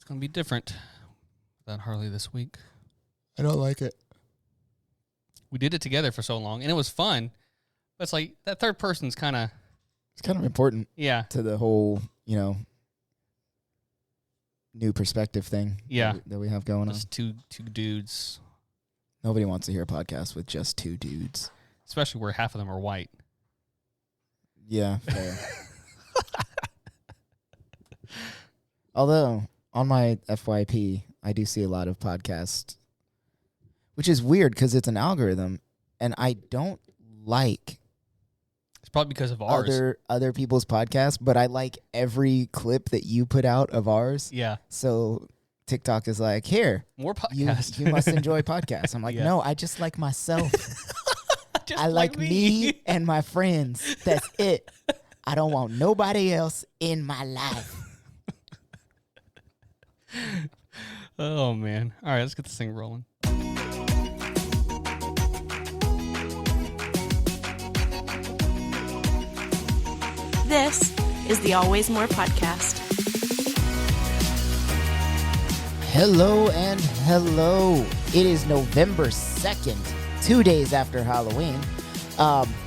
going to be different without Harley this week. I don't like it. We did it together for so long, and it was fun. But it's like that third person's kind of... It's kind of important to the whole, new perspective thing that we have going on. Just two dudes. Nobody wants to hear a podcast with just two dudes. Especially where half of them are white. Yeah, fair. Although, on my FYP, I do see a lot of podcasts, which is weird because it's an algorithm, and I don't like... It's probably because of ours. Other people's podcasts, but I like every clip that you put out of ours. Yeah. So TikTok is like, here. More podcasts. You must enjoy podcasts. I'm like, no, I just like myself. I like me and my friends. That's it. I don't want nobody else in my life. Oh, man. All right, let's get this thing rolling. This is the Always More podcast. Hello and hello. It is November 2nd, 2 days after Halloween.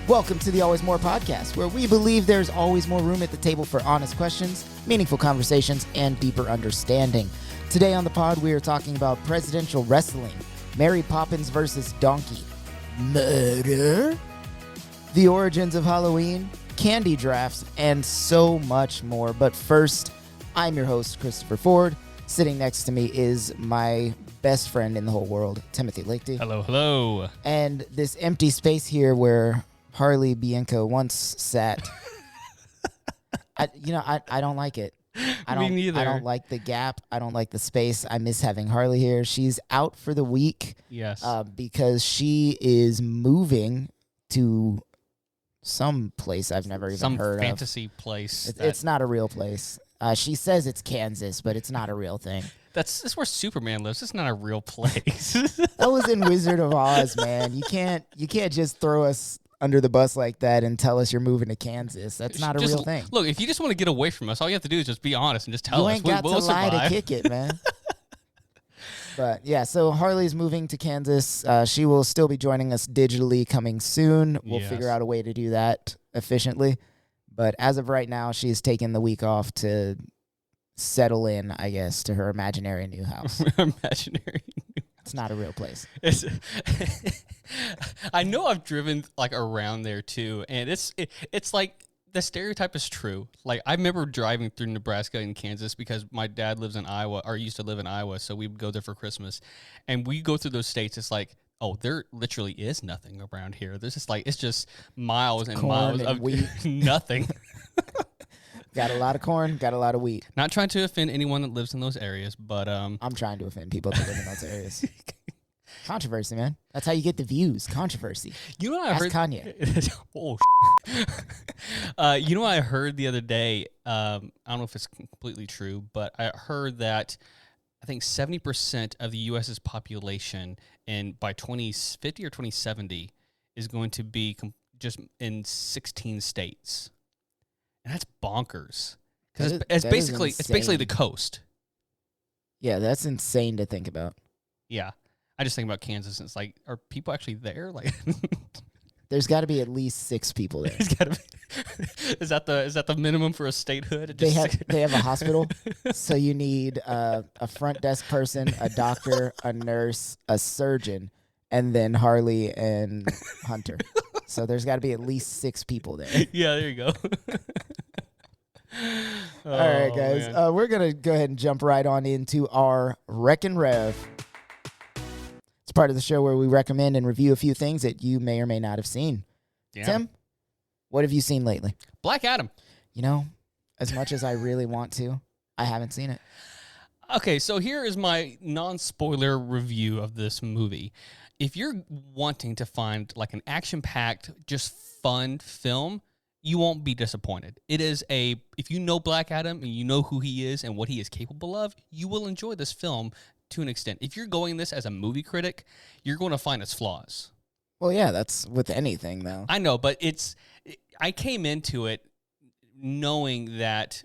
Welcome to the Always More podcast, where we believe there's always more room at the table for honest questions, meaningful conversations, and deeper understanding. Today on the pod, we are talking about presidential wrestling, Mary Poppins versus Donkey, murder, the origins of Halloween, candy drafts, and so much more. But first, I'm your host, Christopher Ford. Sitting next to me is my best friend in the whole world, Timothy Lakety. Hello, hello. And this empty space here where Harley Bianco once sat, I don't like it. Me neither. I don't like the gap. I don't like the space. I miss having Harley here. She's out for the week. Yes. Because she is moving to some place I've never even heard of. Some fantasy place. It's not a real place. She says it's Kansas, but it's not a real thing. That's where Superman lives. It's not a real place. That was in Wizard of Oz, man. You can't just throw us under the bus like that and tell us you're moving to Kansas. That's not a real thing. Look, if you just want to get away from us, all you have to do is just be honest and just tell us. You ain't got we'll to lie survive. to kick it, man. But yeah, so Harley's moving to Kansas. She will still be joining us digitally coming soon. We'll figure out a way to do that efficiently. But as of right now, she's taken the week off to settle in, I guess, to her imaginary new house. It's not a real place. I know I've driven like around there too, and it's like the stereotype is true. Like I remember driving through Nebraska and Kansas because my dad lives in Iowa or used to live in Iowa, so we would go there for Christmas. And we go through those states, it's like, oh, there literally is nothing around here. There's just like it's just miles and miles of wheat. Nothing. Got a lot of corn, got a lot of wheat. Not trying to offend anyone that lives in those areas, but I'm trying to offend people that live in those areas. Controversy, man. That's how you get the views. Controversy. You know what I heard? Kanye. You know what I heard the other day? I don't know if it's completely true, but I heard that I think 70% of the U.S.'s population by 2050 or 2070 is going to be just in 16 states. And that's bonkers. Because it's basically the coast. Yeah, that's insane to think about. Yeah. I just think about Kansas, and it's like, are people actually there? Like, there's got to be at least 6 people there. There's got to be. Is that the minimum for a statehood? They have a hospital, so you need a front desk person, a doctor, a nurse, a surgeon, and then Harley and Hunter. So there's got to be at least 6 people there. Yeah, there you go. All right, guys. We're going to go ahead and jump right on into our Wreck and Rev. It's part of the show where we recommend and review a few things that you may or may not have seen. Yeah. Tim, what have you seen lately? Black Adam. As much as I really want to, I haven't seen it. Okay, so here is my non-spoiler review of this movie. If you're wanting to find like an action-packed, just fun film, you won't be disappointed. If you know Black Adam and you know who he is and what he is capable of, you will enjoy this film to an extent. If you're going this as a movie critic, you're going to find its flaws. Well, yeah, that's with anything, though. I know, but I came into it knowing that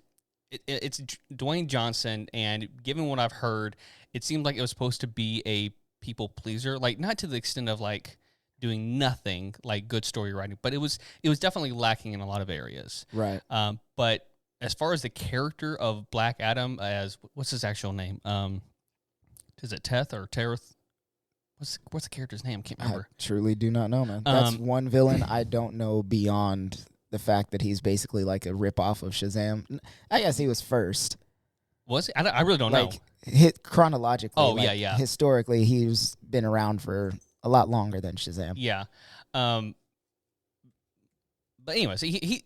it's Dwayne Johnson, and given what I've heard, it seemed like it was supposed to be a people pleaser, like not to the extent of like doing nothing like good story writing, but it was definitely lacking in a lot of areas. Right. But as far as the character of Black Adam, as what's his actual name? Is it Teth or Tereth? What's the character's name? Can't remember. I truly do not know, man. That's one villain I don't know beyond the fact that he's basically like a ripoff of Shazam. I guess he was first. Was he? I really don't know. Hit chronologically. Oh, yeah. Historically, he's been around for a lot longer than Shazam. Yeah. But anyways, it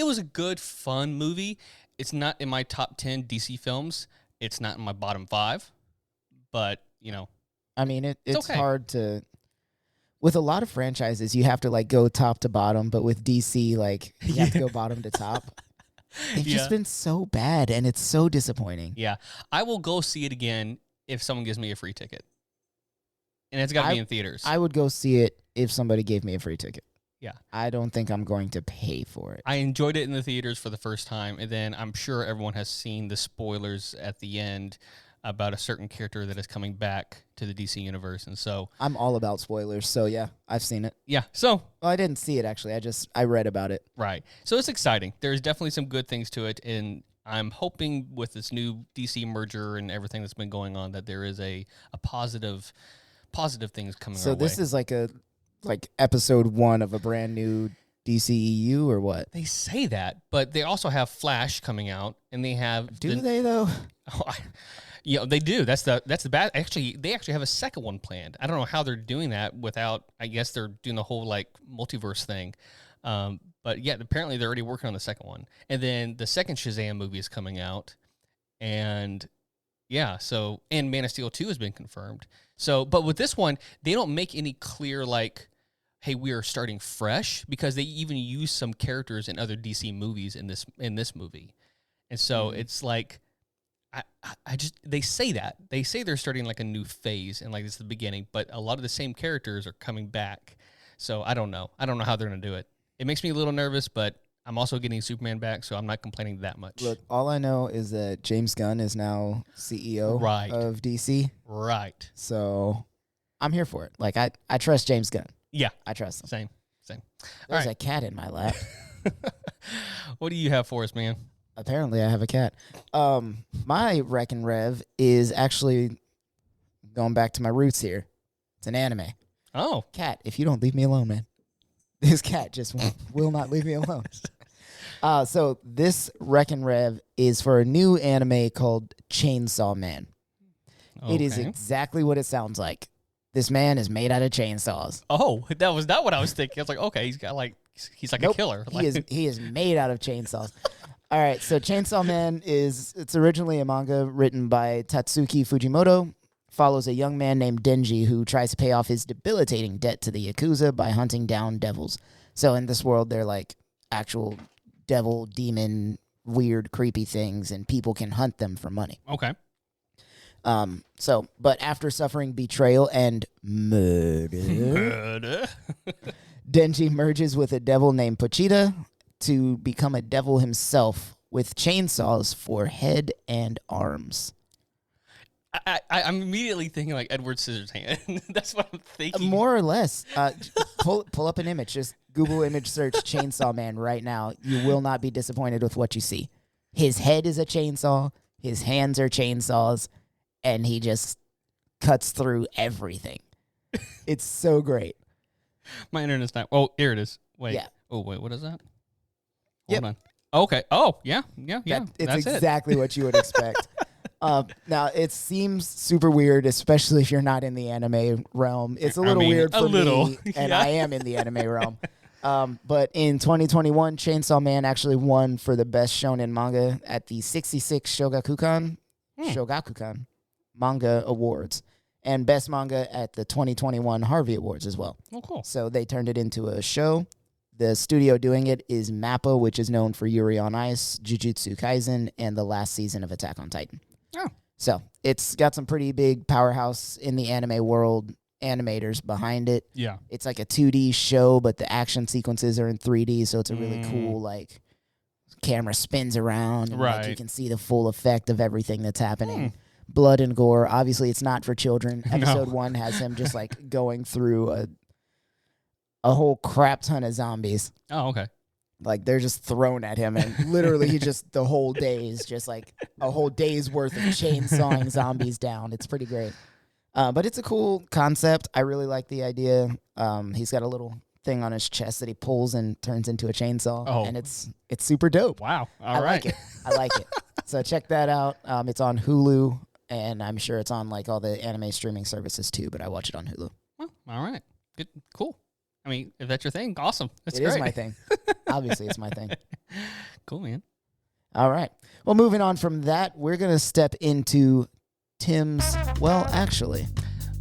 was a good, fun movie. It's not in my top 10 DC films. It's not in my bottom 5. But, I mean, it's okay. hard to... With a lot of franchises, you have to, like, go top to bottom. But with DC, like, you have to go bottom to top. It's just been so bad, and it's so disappointing. Yeah. I will go see it again if someone gives me a free ticket. And it's got to be in theaters. I would go see it if somebody gave me a free ticket. Yeah. I don't think I'm going to pay for it. I enjoyed it in the theaters for the first time, and then I'm sure everyone has seen the spoilers at the end about a certain character that is coming back to the DC universe, and so... I'm all about spoilers, so yeah, I've seen it. Yeah, so... Well, I didn't see it, actually. I read about it. Right. So it's exciting. There's definitely some good things to it, and I'm hoping with this new DC merger and everything that's been going on that there is a positive things coming our way. So this is like episode 1 of a brand new DCEU, or what? They say that, but they also have Flash coming out, and they have... Do they, though? They do. That's the bad. Actually, they actually have a second one planned. I don't know how they're doing that without. I guess they're doing the whole like multiverse thing. But yeah, apparently they're already working on the second one, and then the second Shazam movie is coming out, and yeah, and Man of Steel 2 has been confirmed. So, but with this one, they don't make any clear like, hey, we are starting fresh, because they even use some characters in other DC movies in this movie, and so it's like. They say that. They say they're starting like a new phase and like this is the beginning, but a lot of the same characters are coming back. So I don't know. I don't know how they're going to do it. It makes me a little nervous, but I'm also getting Superman back, so I'm not complaining that much. Look, all I know is that James Gunn is now CEO of DC. Right. So I'm here for it. Like, I trust James Gunn. Yeah. I trust him. Same. There's a cat in my lap. What do you have for us, man? Apparently, I have a cat. My Wreck and Rev is actually going back to my roots here. It's an anime. Oh. Cat, if you don't leave me alone, man. This cat just will not leave me alone. So this Wreck and Rev is for a new anime called Chainsaw Man. Okay. It is exactly what it sounds like. This man is made out of chainsaws. Oh, that was not what I was thinking. I was like, okay, he's like a killer. He is made out of chainsaws. All right, so Chainsaw Man it's originally a manga written by Tatsuki Fujimoto, follows a young man named Denji who tries to pay off his debilitating debt to the Yakuza by hunting down devils. So in this world, they're like actual devil, demon, weird, creepy things, and people can hunt them for money. Okay. But after suffering betrayal and murder, Denji merges with a devil named Pochita to become a devil himself with chainsaws for head and arms. I'm immediately thinking like Edward Scissorhands. That's what I'm thinking. More or less. Pull up an image. Just Google image search Chainsaw Man right now. You will not be disappointed with what you see. His head is a chainsaw. His hands are chainsaws. And he just cuts through everything. It's so great. My internet's not... Oh, here it is. Wait. Yeah. Oh, wait, what is that? Hold on. Okay. Oh, yeah. It's exactly what you would expect. Now, it seems super weird, especially if you're not in the anime realm. It's a little weird for me, and I am in the anime realm. But in 2021, Chainsaw Man actually won for the best shonen manga at the 66 Shogakukan Manga Awards, and best manga at the 2021 Harvey Awards as well. Oh, cool. So they turned it into a show. The studio doing it is MAPPA, which is known for Yuri on Ice, Jujutsu Kaisen, and the last season of Attack on Titan. Oh. So it's got some pretty big powerhouse in the anime world animators behind it. Yeah. It's like a 2D show, but the action sequences are in 3D, so it's a really cool, like, camera spins around and like, you Right. can see the full effect of everything that's happening. Blood and gore. Obviously, it's not for children. Episode 1 has him just like going through a whole crap ton of zombies. Oh, okay. Like they're just thrown at him, and literally he just the whole day is just like a whole day's worth of chainsawing zombies down. It's pretty great. But it's a cool concept. I really like the idea. He's got a little thing on his chest that he pulls and turns into a chainsaw, and it's super dope. Wow. I like it. I like it. So check that out. It's on Hulu, and I'm sure it's on like all the anime streaming services too. But I watch it on Hulu. Well, all right. Good. Cool. I mean, if that's your thing, awesome. That's It great. is my thing. Obviously, it's my thing. Cool, man. All right. Well, moving on from that, we're going to step into Tim's, well, actually.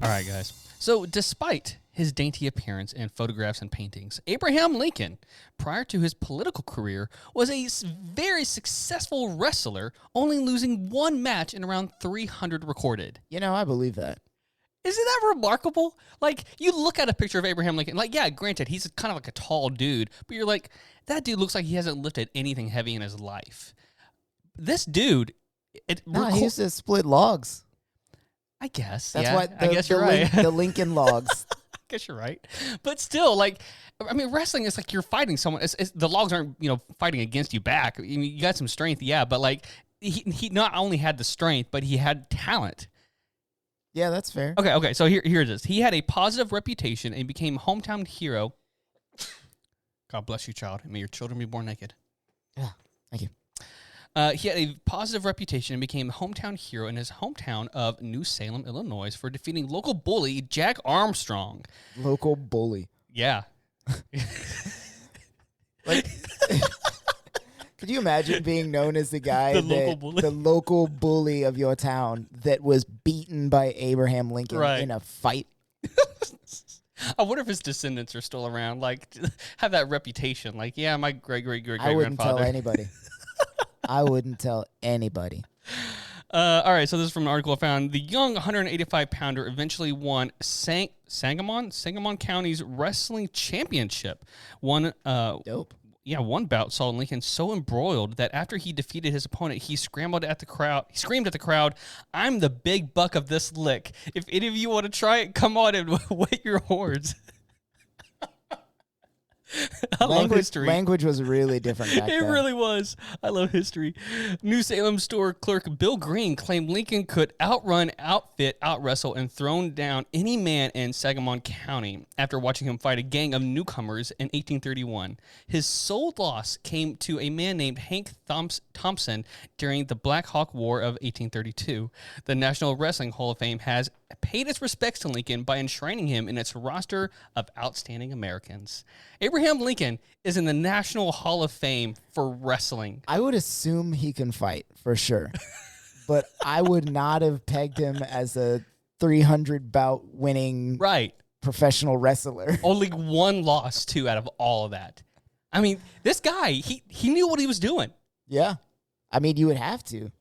All right, guys. So, despite his dainty appearance in photographs and paintings, Abraham Lincoln, prior to his political career, was a very successful wrestler, only losing one match in around 300 recorded. You know, I believe that. Isn't that remarkable? Like, you look at a picture of Abraham Lincoln, like, yeah, granted, he's kind of like a tall dude, but you're like, that dude looks like he hasn't lifted anything heavy in his life. This dude, He used to split logs. I guess. That's yeah, why I guess you're right. The Lincoln logs. I guess you're right. But still, like, I mean, wrestling is like you're fighting someone. The logs aren't, fighting against you back. I mean, you got some strength, yeah, but like, he not only had the strength, but he had talent. Yeah, that's fair. Okay. So here it is. He had a positive reputation and became hometown hero. God bless you, child. May your children be born naked. Yeah, thank you. He had a positive reputation and became hometown hero in his hometown of New Salem, Illinois, for defeating local bully Jack Armstrong. Local bully. Yeah. Like, could you imagine being known as the guy, the local bully of your town that was beaten by Abraham Lincoln in a fight? I wonder if his descendants are still around. Like, have that reputation. Like, yeah, my great-great-great-grandfather. I wouldn't tell anybody. I wouldn't tell anybody. All right, so this is from an article I found. The young 185-pounder eventually won Sangamon County's wrestling championship. Dope. Yeah, one bout saw Lincoln so embroiled that after he defeated his opponent, he screamed at the crowd, "I'm the big buck of this lick. If any of you want to try it, come on and wet your horns." I love history. Language was really different back then. It really was. I love history. New Salem store clerk Bill Green claimed Lincoln could outrun, outfit, outwrestle, and throw down any man in Sangamon County after watching him fight a gang of newcomers in 1831. His sole loss came to a man named Hank Thompson during the Black Hawk War of 1832. The National Wrestling Hall of Fame has paid its respects to Lincoln by enshrining him in its roster of outstanding Americans. Abraham Lincoln is in the National Hall of Fame for wrestling. I would assume he can fight, for sure. But I would not have pegged him as a 300 bout winning professional wrestler. Only one loss, too, out of all of that. I mean, this guy, he knew what he was doing. Yeah. I mean, you would have to.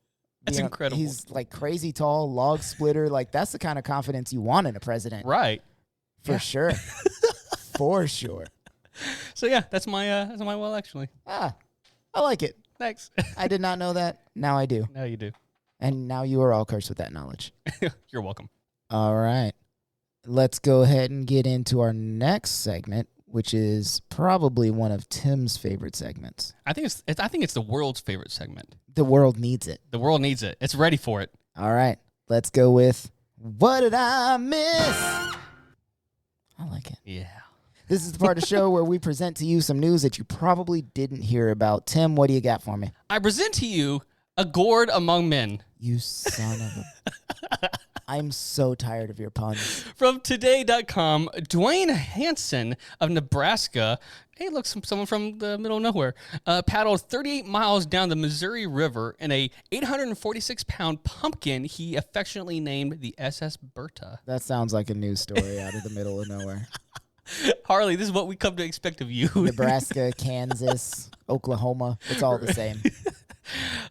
That's incredible. He's like crazy tall, log splitter. Like, that's the kind of confidence you want in a president. Right. For sure. For sure. So yeah, that's my well actually. I like it. Thanks. I did not know that. Now I do. Now you do. And now you are all cursed with that knowledge. You're welcome. All right. Let's go ahead and get into our next segment, which is probably one of Tim's favorite segments. I think it's the world's favorite segment. The world needs it. The world needs it. It's ready for it. All right. Let's go with What Did I Miss? I like it. Yeah. This is the part of the show where we present to you some news that you probably didn't hear about. Tim, what do you got for me? I present to you a gourd among men. You son of a... I'm so tired of your puns. From Today.com, Dwayne Hansen of Nebraska, hey, look, someone from the middle of nowhere, paddled 38 miles down the Missouri River in a 846-pound pumpkin he affectionately named the SS Bertha. That sounds like a news story out of the middle of nowhere. Harley, this is what we come to expect of you. Nebraska, Kansas, Oklahoma, it's all the same.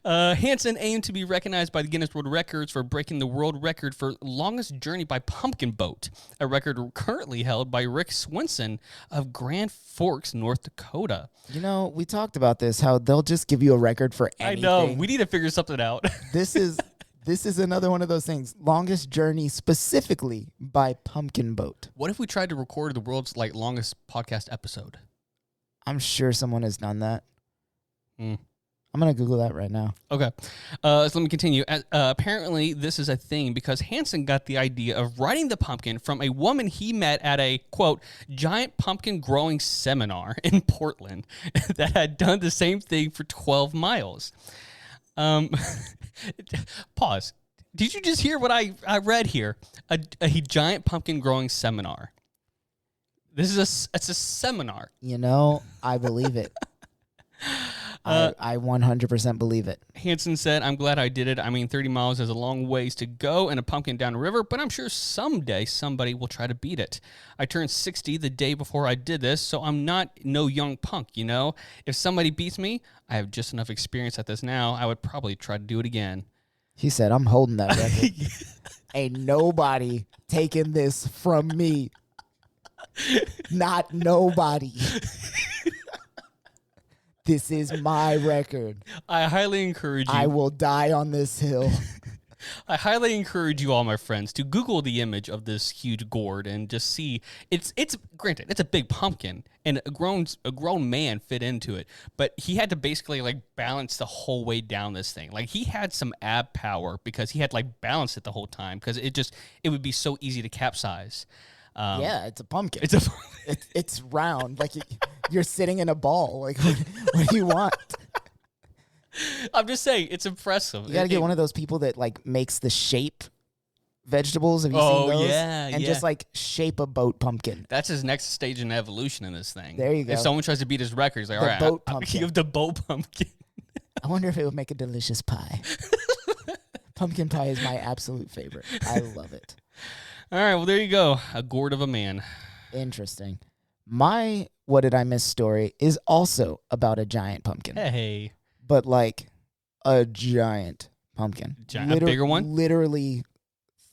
Hansen aimed to be recognized by the Guinness World Records for breaking the world record for longest journey by pumpkin boat, a record currently held by Rick Swinson of Grand Forks, North Dakota. You know, we talked about this, how they'll just give you a record for anything. I know. We need to figure something out. This is another one of those things. Longest journey specifically by pumpkin boat. What if we tried to record the world's longest podcast episode? I'm sure someone has done that. Hmm. I'm going to Google that right now. Okay. So let me continue. Apparently, this is a thing because Hansen got the idea of writing the pumpkin from a woman he met at a, quote, giant pumpkin growing seminar in Portland that had done the same thing for 12 miles. Pause. Did you just hear what I read here? A giant pumpkin growing seminar. It's a seminar. You know, I believe it. I 100% believe it. Hansen said, I'm glad I did it. I mean, 30 miles is a long ways to go and a pumpkin down a river, but I'm sure someday somebody will try to beat it. I turned 60 the day before I did this, so I'm not no young punk, you know? If somebody beats me, I have just enough experience at this now, I would probably try to do it again. He said, I'm holding that record. Ain't nobody taking this from me. Not nobody. This is my record. I highly encourage you. I will die on this hill. I highly encourage you all, my friends, to Google the image of this huge gourd and just see. It's granted, it's a big pumpkin, and a grown man fit into it, but he had to basically balance the whole way down this thing. He had some ab power because he had to balance it the whole time because it would be so easy to capsize. Yeah, it's a pumpkin. It's round. You're sitting in a ball. What do you want? I'm just saying, it's impressive. You got to get one of those people that makes the shape vegetables. Have you seen those? Yeah, and just shape a boat pumpkin. That's his next stage in evolution in this thing. There you go. If someone tries to beat his record, he's like, all right, boat I'm pumpkin. give the boat pumpkin. I wonder if it would make a delicious pie. Pumpkin pie is my absolute favorite. I love it. All right, well, there you go. A gourd of a man. Interesting. My What Did I Miss story is also about a giant pumpkin. Hey. But a giant pumpkin. A bigger one? Literally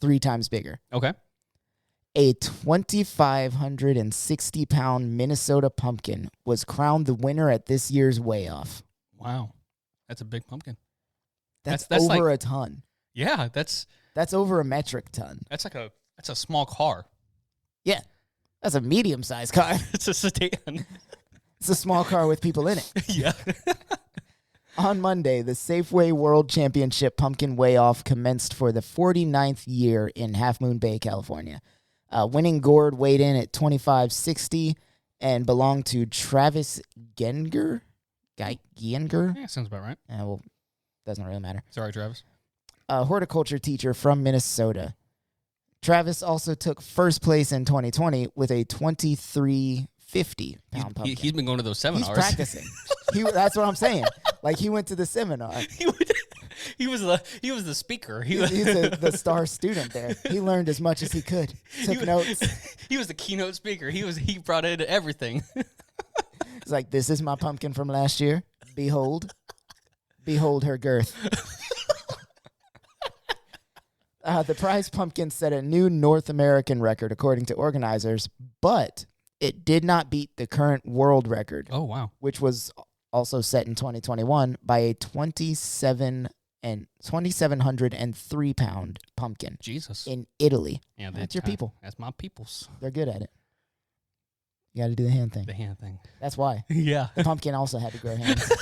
3 times bigger. Okay. A 2,560-pound Minnesota pumpkin was crowned the winner at this year's weigh-off. Wow. That's a big pumpkin. That's over a ton. Yeah, that's over a metric ton. That's a small car. Yeah. That's a medium-sized car. It's a sedan. It's a small car with people in it. Yeah. On Monday, the Safeway World Championship Pumpkin Weigh-Off commenced for the 49th year in Half Moon Bay, California. Winning gourd weighed in at 2560 and belonged to Travis Genger. Genger? Yeah, sounds about right. Doesn't really matter. Sorry, Travis. A horticulture teacher from Minnesota. Travis also took first place in 2020 with a 2350-pound pumpkin. He's been going to those seminars. He's practicing. That's what I'm saying. He went to the seminar. He was the speaker. He's the star student there. He learned as much as he could. Took notes. He was the keynote speaker. He brought in everything. It's this is my pumpkin from last year. Behold her girth. The prize pumpkin set a new North American record, according to organizers, but it did not beat the current world record. Oh, wow. Which was also set in 2021 by a 2,703-pound pumpkin. Jesus. In Italy. Yeah, that's your people. That's my peoples. They're good at it. You got to do the hand thing. The hand thing. That's why. Yeah. The pumpkin also had to grow hands.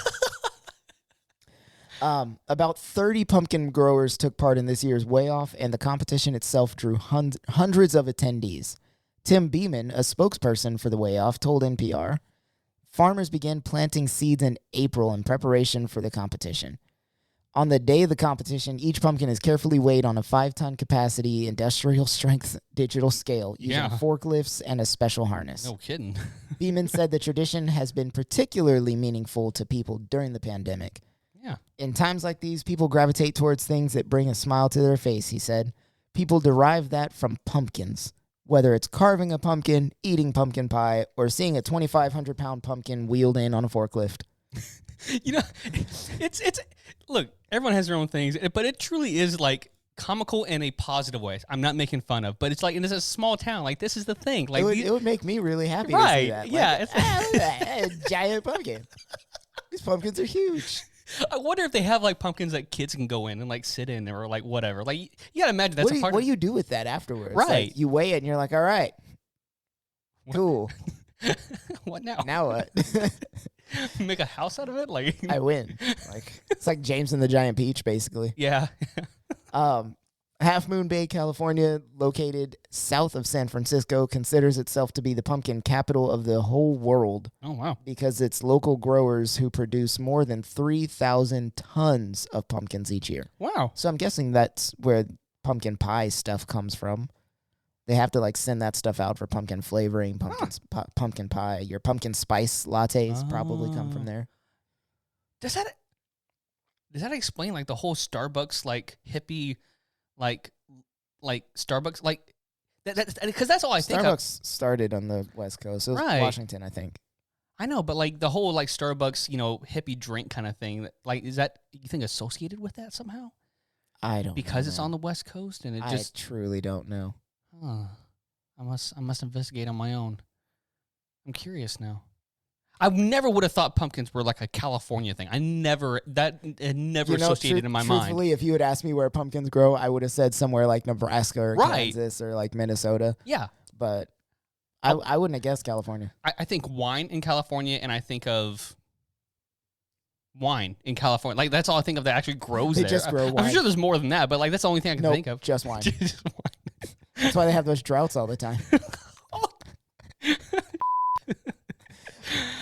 About 30 pumpkin growers took part in this year's weigh-off, and the competition itself drew hundreds of attendees. Tim Beeman, a spokesperson for the weigh-off, told NPR, farmers began planting seeds in April in preparation for the competition. On the day of the competition, each pumpkin is carefully weighed on a 5-ton capacity industrial-strength digital scale using forklifts and a special harness. No kidding. Beeman said the tradition has been particularly meaningful to people during the pandemic. Yeah. In times like these, people gravitate towards things that bring a smile to their face, he said. People derive that from pumpkins, whether it's carving a pumpkin, eating pumpkin pie, or seeing a 2,500-pound pumpkin wheeled in on a forklift. You know, it's look, everyone has their own things, but it truly is like comical in a positive way. I'm not making fun of, but it's like, and it's a small town. Like, this is the thing. Like, it would make me really happy right? to see that. Yeah, Like, a giant pumpkin. These pumpkins are huge. I wonder if they have like pumpkins that kids can go in and like sit in or like whatever. Like, you gotta imagine that's What do you do with that afterwards? Right. Like, you weigh it and you're like, all right, cool. What now? Now what? Make a house out of it? Like, I win. Like, it's like James and the Giant Peach, basically. yeah. Half Moon Bay, California, located south of San Francisco, considers itself to be the pumpkin capital of the whole world Oh, wow. because it's local growers who produce more than 3,000 tons of pumpkins each year. Wow. So I'm guessing that's where pumpkin pie stuff comes from. They have to like send that stuff out for pumpkin flavoring, pumpkin pie. Your pumpkin spice lattes probably come from there. Does that explain like the whole Starbucks like hippie like Starbucks like that because that's all I think of. Starbucks started on the West Coast. It was Right. Washington, I think. I know, but like the whole like Starbucks, hippie drink kind of thing, like is that you think associated with that somehow? I don't Because know, it's man. on the West Coast and it I just truly don't know. I must investigate on my own. I'm curious now. I never would have thought pumpkins were like a California thing. It never associated in my mind. Truthfully, if you had asked me where pumpkins grow, I would have said somewhere like Nebraska or Right. Kansas or like Minnesota. Yeah. But I wouldn't have guessed California. I think wine in California, and I think of wine in California. Like, that's all I think of that actually grows They there. just grow I'm wine. sure there's more than that, but like that's the only thing I can Nope, think of. just wine. Just wine. That's why they have those droughts all the time.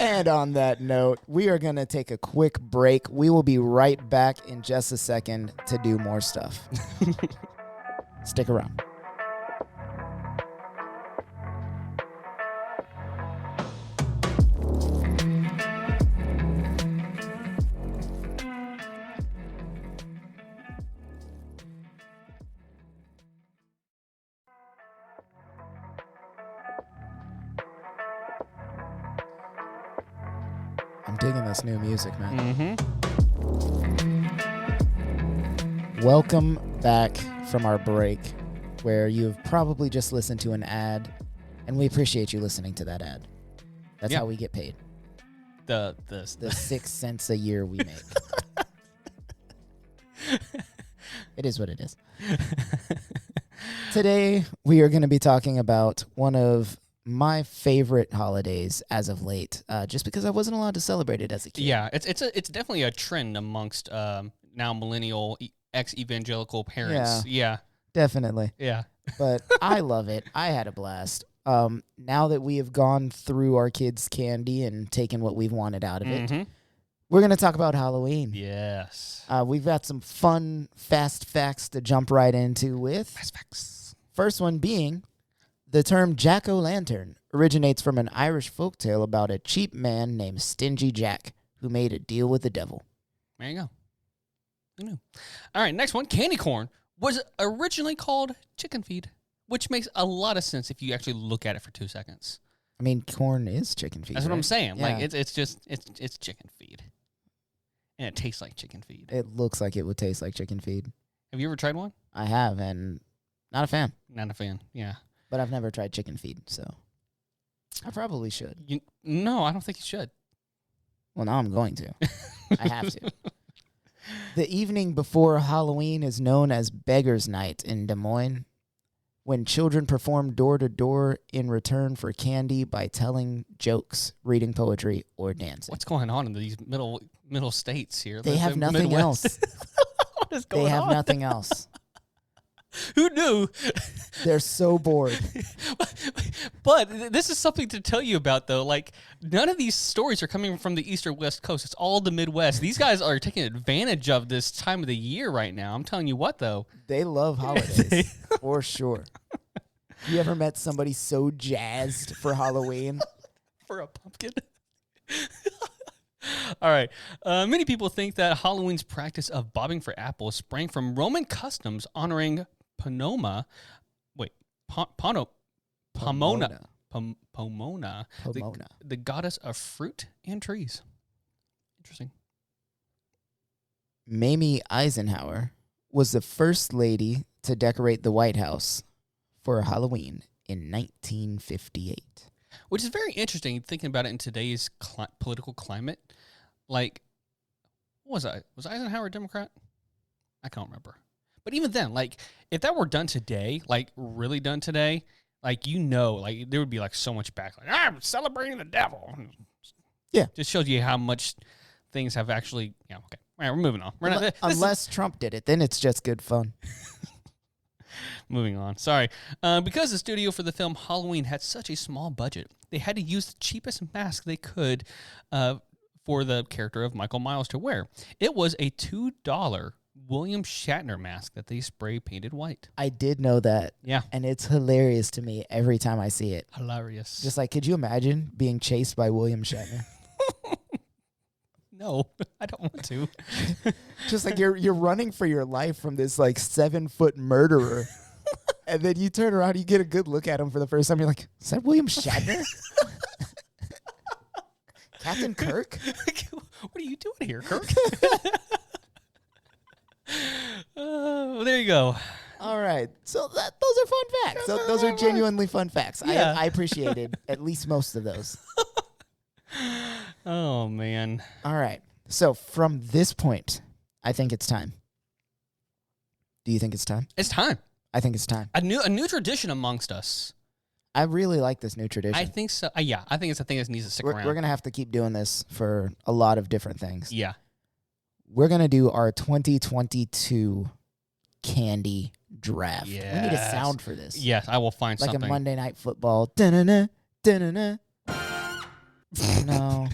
And on that note, we are going to take a quick break. We will be right back in just a second to do more stuff. Stick around. I'm digging this new music, man. Mm-hmm. Welcome back from our break, where you have probably just listened to an ad, and we appreciate you listening to that ad. That's Yeah. how we get paid. The 6 cents a year we make. It is what it is. Today, we are going to be talking about one of my favorite holidays as of late, just because I wasn't allowed to celebrate it as a kid. Yeah, it's definitely a trend amongst now millennial ex-evangelical parents. Yeah. Definitely. Yeah. But I love it. I had a blast. Now that we have gone through our kids' candy and taken what we've wanted out of it, we're going to talk about Halloween. Yes. We've got some fun, fast facts to jump right into with. Fast facts. First one being, the term jack-o'-lantern originates from an Irish folktale about a cheap man named Stingy Jack who made a deal with the devil. There you go. Who knew? All right, next one. Candy corn was originally called chicken feed, which makes a lot of sense if you actually look at it for 2 seconds. I mean, corn is chicken feed. That's what I'm right? saying. Like Yeah. it's chicken feed, and it tastes like chicken feed. It looks like it would taste like chicken feed. Have you ever tried one? I have, and not a fan. Not a fan. Yeah. But I've never tried chicken feed, so I probably should. No, I don't think you should. Well, now I'm going to. I have to. The evening before Halloween is known as Beggar's Night in Des Moines, when children perform door-to-door in return for candy by telling jokes, reading poetry, or dancing. What's going on in these middle states here? They The have nothing Midwest? else. What is going They have on? nothing else. Who knew? They're so bored. But this is something to tell you about, though. Like, none of these stories are coming from the East or West Coast. It's all the Midwest. These guys are taking advantage of this time of the year right now. I'm telling you what, though. They love holidays, for sure. You ever met somebody so jazzed for Halloween? For a pumpkin. All right. Many people think that Halloween's practice of bobbing for apples sprang from Roman customs honoring Pomona. Wait, Pomona. Pomona. Pomona. Pomona. The goddess of fruit and trees. Interesting. Mamie Eisenhower was the first lady to decorate the White House for Halloween in 1958. Which is very interesting thinking about it in today's political climate. Like, what was I? Was Eisenhower a Democrat? I can't remember. But even then, like, if that were done today, like, really done today, like, like, there would be, like, so much backlash. I'm celebrating the devil. Yeah. Just shows you how much things have actually, okay. All right, we're moving on. Unless Trump did it, then it's just good fun. Moving on. Sorry. Because the studio for the film Halloween had such a small budget, they had to use the cheapest mask they could for the character of Michael Myers to wear. It was a $2 William Shatner mask that they spray painted white. I did know that. Yeah. And it's hilarious to me every time I see it. Hilarious. Just like, could you imagine being chased by William Shatner? No, I don't want to. Just like you're running for your life from this like 7-foot murderer. And then you turn around, you get a good look at him for the first time. You're like, is that William Shatner? Captain Kirk? What are you doing here, Kirk? There you go. All right. So those are fun facts. Those are genuinely fun facts. Yeah. I appreciated at least most of those. Oh, man. All right. So from this point, I think it's time. Do you think it's time? It's time. I think it's time. A new tradition amongst us. I really like this new tradition. I think so. Yeah, I think it's a thing that needs to stick around. We're going to have to keep doing this for a lot of different things. Yeah. We're going to do our 2022 candy draft. Yes. We need a sound for this. Yes, I will find like something. Like a Monday Night Football. Da-na-na, da-na-na. No.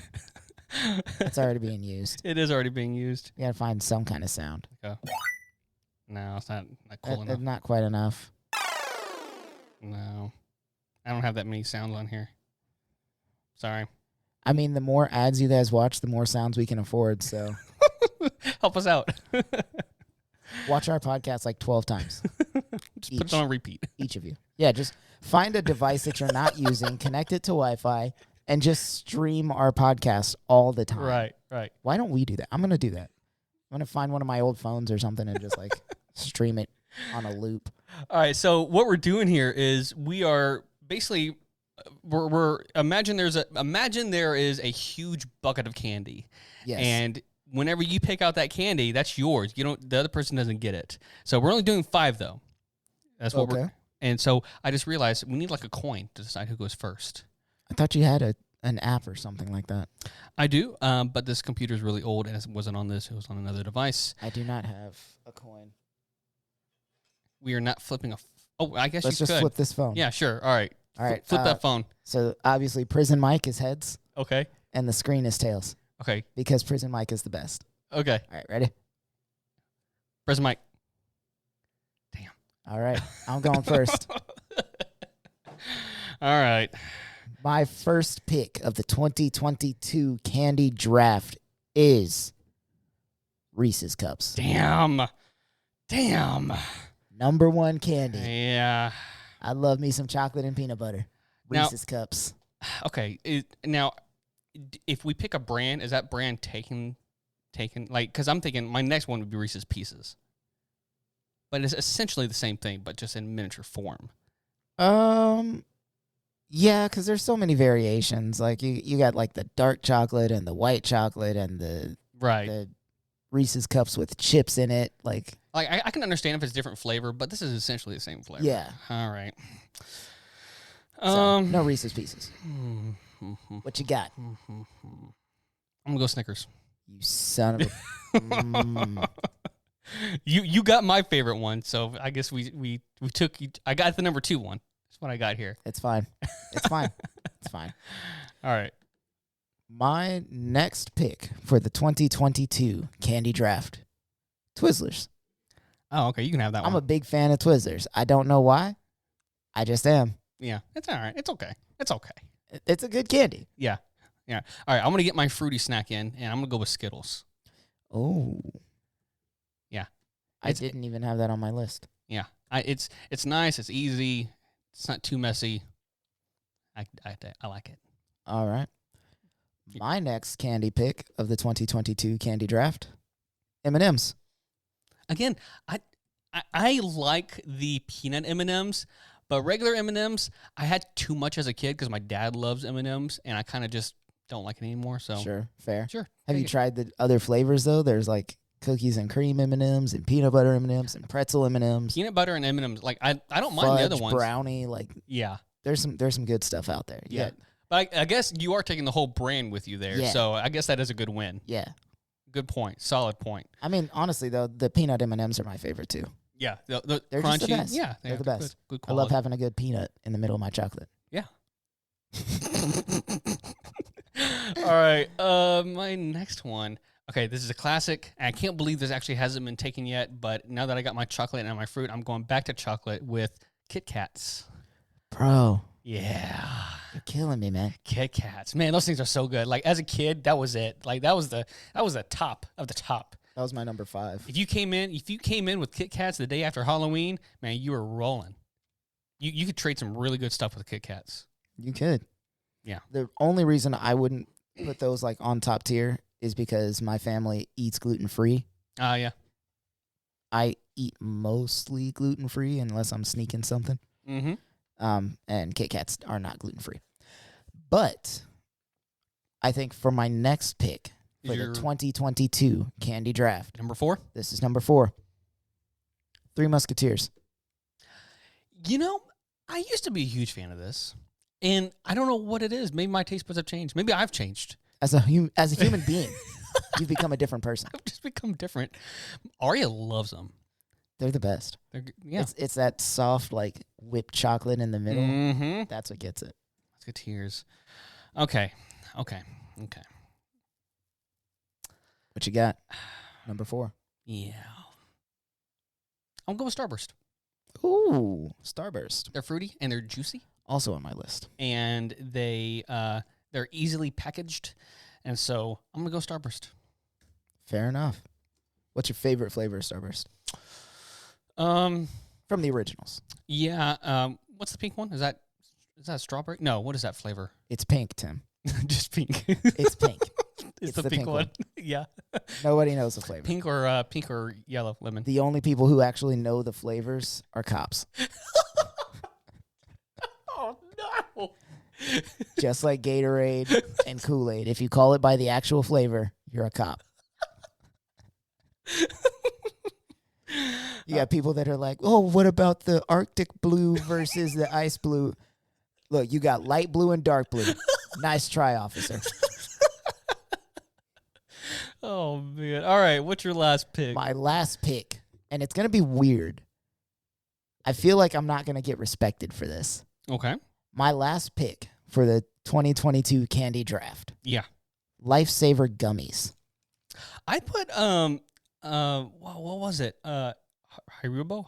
It's already being used. It is already being used. You got to find some kind of sound. Okay. No, it's not cool enough. Not quite enough. No. I don't have that many sounds on here. Sorry. I mean, the more ads you guys watch, the more sounds we can afford, so. Help us out. Watch our podcast like 12 times. Just put it on repeat. Each of you. Yeah, just find a device that you're not using, connect it to Wi-Fi, and just stream our podcast all the time. Right. Why don't we do that? I'm going to do that. I'm going to find one of my old phones or something and just like stream it on a loop. All right, so what we're doing here is we are basically we're imagine there is a huge bucket of candy. Yes. And whenever you pick out that candy, that's yours. The other person doesn't get it. So we're only doing 5 though. That's what we're. And so I just realized we need like a coin to decide who goes first. I thought you had an app or something like that. I do, but this computer is really old and it wasn't on this. It was on another device. I do not have a coin. We are not flipping I guess Let's you just could. flip this phone. Yeah, sure. All right. Flip that phone. So obviously Prison Mike is heads. Okay. And the screen is tails. Okay. Because Prison Mike is the best. Okay. All right, ready? Prison Mike. Damn. All right. I'm going first. All right. My first pick of the 2022 candy draft is Reese's Cups. Damn. Number 1 candy. Yeah. I love me some chocolate and peanut butter. Reese's Cups. Okay. Now, if we pick a brand, is that brand taken like, because I'm thinking my next one would be Reese's Pieces. But it's essentially the same thing, but just in miniature form. Yeah, because there's so many variations. Like you got like the dark chocolate and the white chocolate and the Reese's Cups with chips in it. Like I can understand if it's different flavor, but this is essentially the same flavor. Yeah. All right. So, no Reese's Pieces. What you got? I'm gonna go Snickers. You son of a. You got my favorite one, so I guess we took. I got the number 2 one. That's what I got here. It's fine. It's fine. It's fine. All right. My next pick for the 2022 candy draft, Twizzlers. Oh, okay. You can have that one. I'm a big fan of Twizzlers. I don't know why. I just am. Yeah, it's all right. It's okay. It's a good candy. Yeah. All right, I'm going to get my fruity snack in, and I'm going to go with Skittles. Oh. Yeah. I didn't even have that on my list. Yeah. It's nice. It's easy. It's not too messy. I like it. All right. My next candy pick of the 2022 candy draft M&Ms. Again, I like the peanut M&Ms, but regular M&Ms, I had too much as a kid because my dad loves M&Ms, and I kind of just don't like it anymore. So Sure, fair. Sure. Have you tried the other flavors, though? There's like cookies and cream M&Ms and peanut butter M&Ms and pretzel M&Ms. Peanut butter and M&Ms, like I don't mind the other ones. Brownie, like yeah. There's some good stuff out there. Yeah. But I guess you are taking the whole brand with you there, Yeah. so I guess that is a good win. Yeah. Good point. Solid point. I mean, honestly, though, the peanut M&Ms are my favorite, too. Yeah. They're They're crunchy. just the best. Yeah. They're the best. Good I quality. love having a good peanut in the middle of my chocolate. Yeah. All right. My next one. Okay, this is a classic. I can't believe this actually hasn't been taken yet, but now that I got my chocolate and my fruit, I'm going back to chocolate with Kit Kats. Bro. Yeah. You're killing me, man. Kit Kats. Man, those things are so good. Like as a kid, that was it. Like that was the top of the top. That was my number 5. If you came in with Kit Kats the day after Halloween, man, you were rolling. You could trade some really good stuff with Kit Kats. You could. Yeah. The only reason I wouldn't put those like on top tier is because my family eats gluten-free. Yeah. I eat mostly gluten-free unless I'm sneaking something. Mm-hmm. And Kit Kats are not gluten-free. But I think for my next pick for the 2022 candy draft. Number 4? This is number 4. Three Musketeers. You know, I used to be a huge fan of this. And I don't know what it is. Maybe my taste buds have changed. Maybe I've changed. As a human being, you've become a different person. I've just become different. Arya loves them. They're the best. Yeah. It's that soft, like, whipped chocolate in the middle. Mm-hmm. That's what gets it. Musketeers. Okay. What you got? Number 4. Yeah. I'm going with Starburst. Ooh, Starburst. They're fruity and they're juicy. Also on my list. And they're easily packaged. And so I'm going to go Starburst. Fair enough. What's your favorite flavor of Starburst? From the originals. Yeah. What's the pink one? Is that strawberry? No. What is that flavor? It's pink, Tim. Just pink. It's pink. It's the pink one. Yeah. Nobody knows the flavor. Pink or yellow lemon. The only people who actually know the flavors are cops. Oh no. Just like Gatorade and Kool-Aid. If you call it by the actual flavor, you're a cop. You got people that are like, oh, what about the Arctic blue versus the ice blue? Look, you got light blue and dark blue. Nice try, officer. Oh, man. All right. What's your last pick? My last pick, and it's going to be weird. I feel like I'm not going to get respected for this. Okay. My last pick for the 2022 candy draft. Yeah. Lifesaver gummies. I put, what was it? Haribo?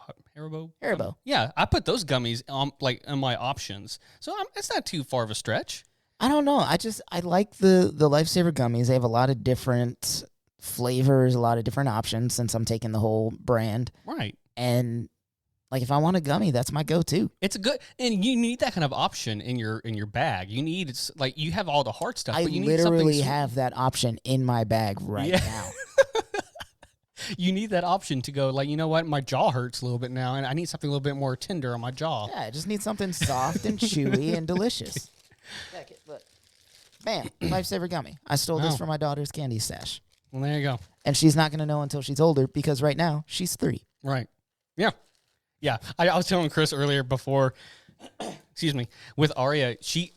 Yeah, I put those gummies in my options. So it's not too far of a stretch. I don't know. I like the Lifesaver gummies. They have a lot of different flavors, a lot of different options since I'm taking the whole brand. Right. And like if I want a gummy, that's my go-to. It's a good, and you need that kind of option in your bag. You need like you have all the hard stuff, but you need something. I literally have that option in my bag right now. You need that option to go like, you know what, my jaw hurts a little bit now, and I need something a little bit more tender on my jaw. Yeah, I just need something soft and chewy and delicious. Look, bam, Lifesaver gummy. I stole this from my daughter's candy stash. Well, there you go. And she's not going to know until she's older because right now she's 3. Right. Yeah. Yeah. I was telling Chris earlier before, excuse me, with Aria, she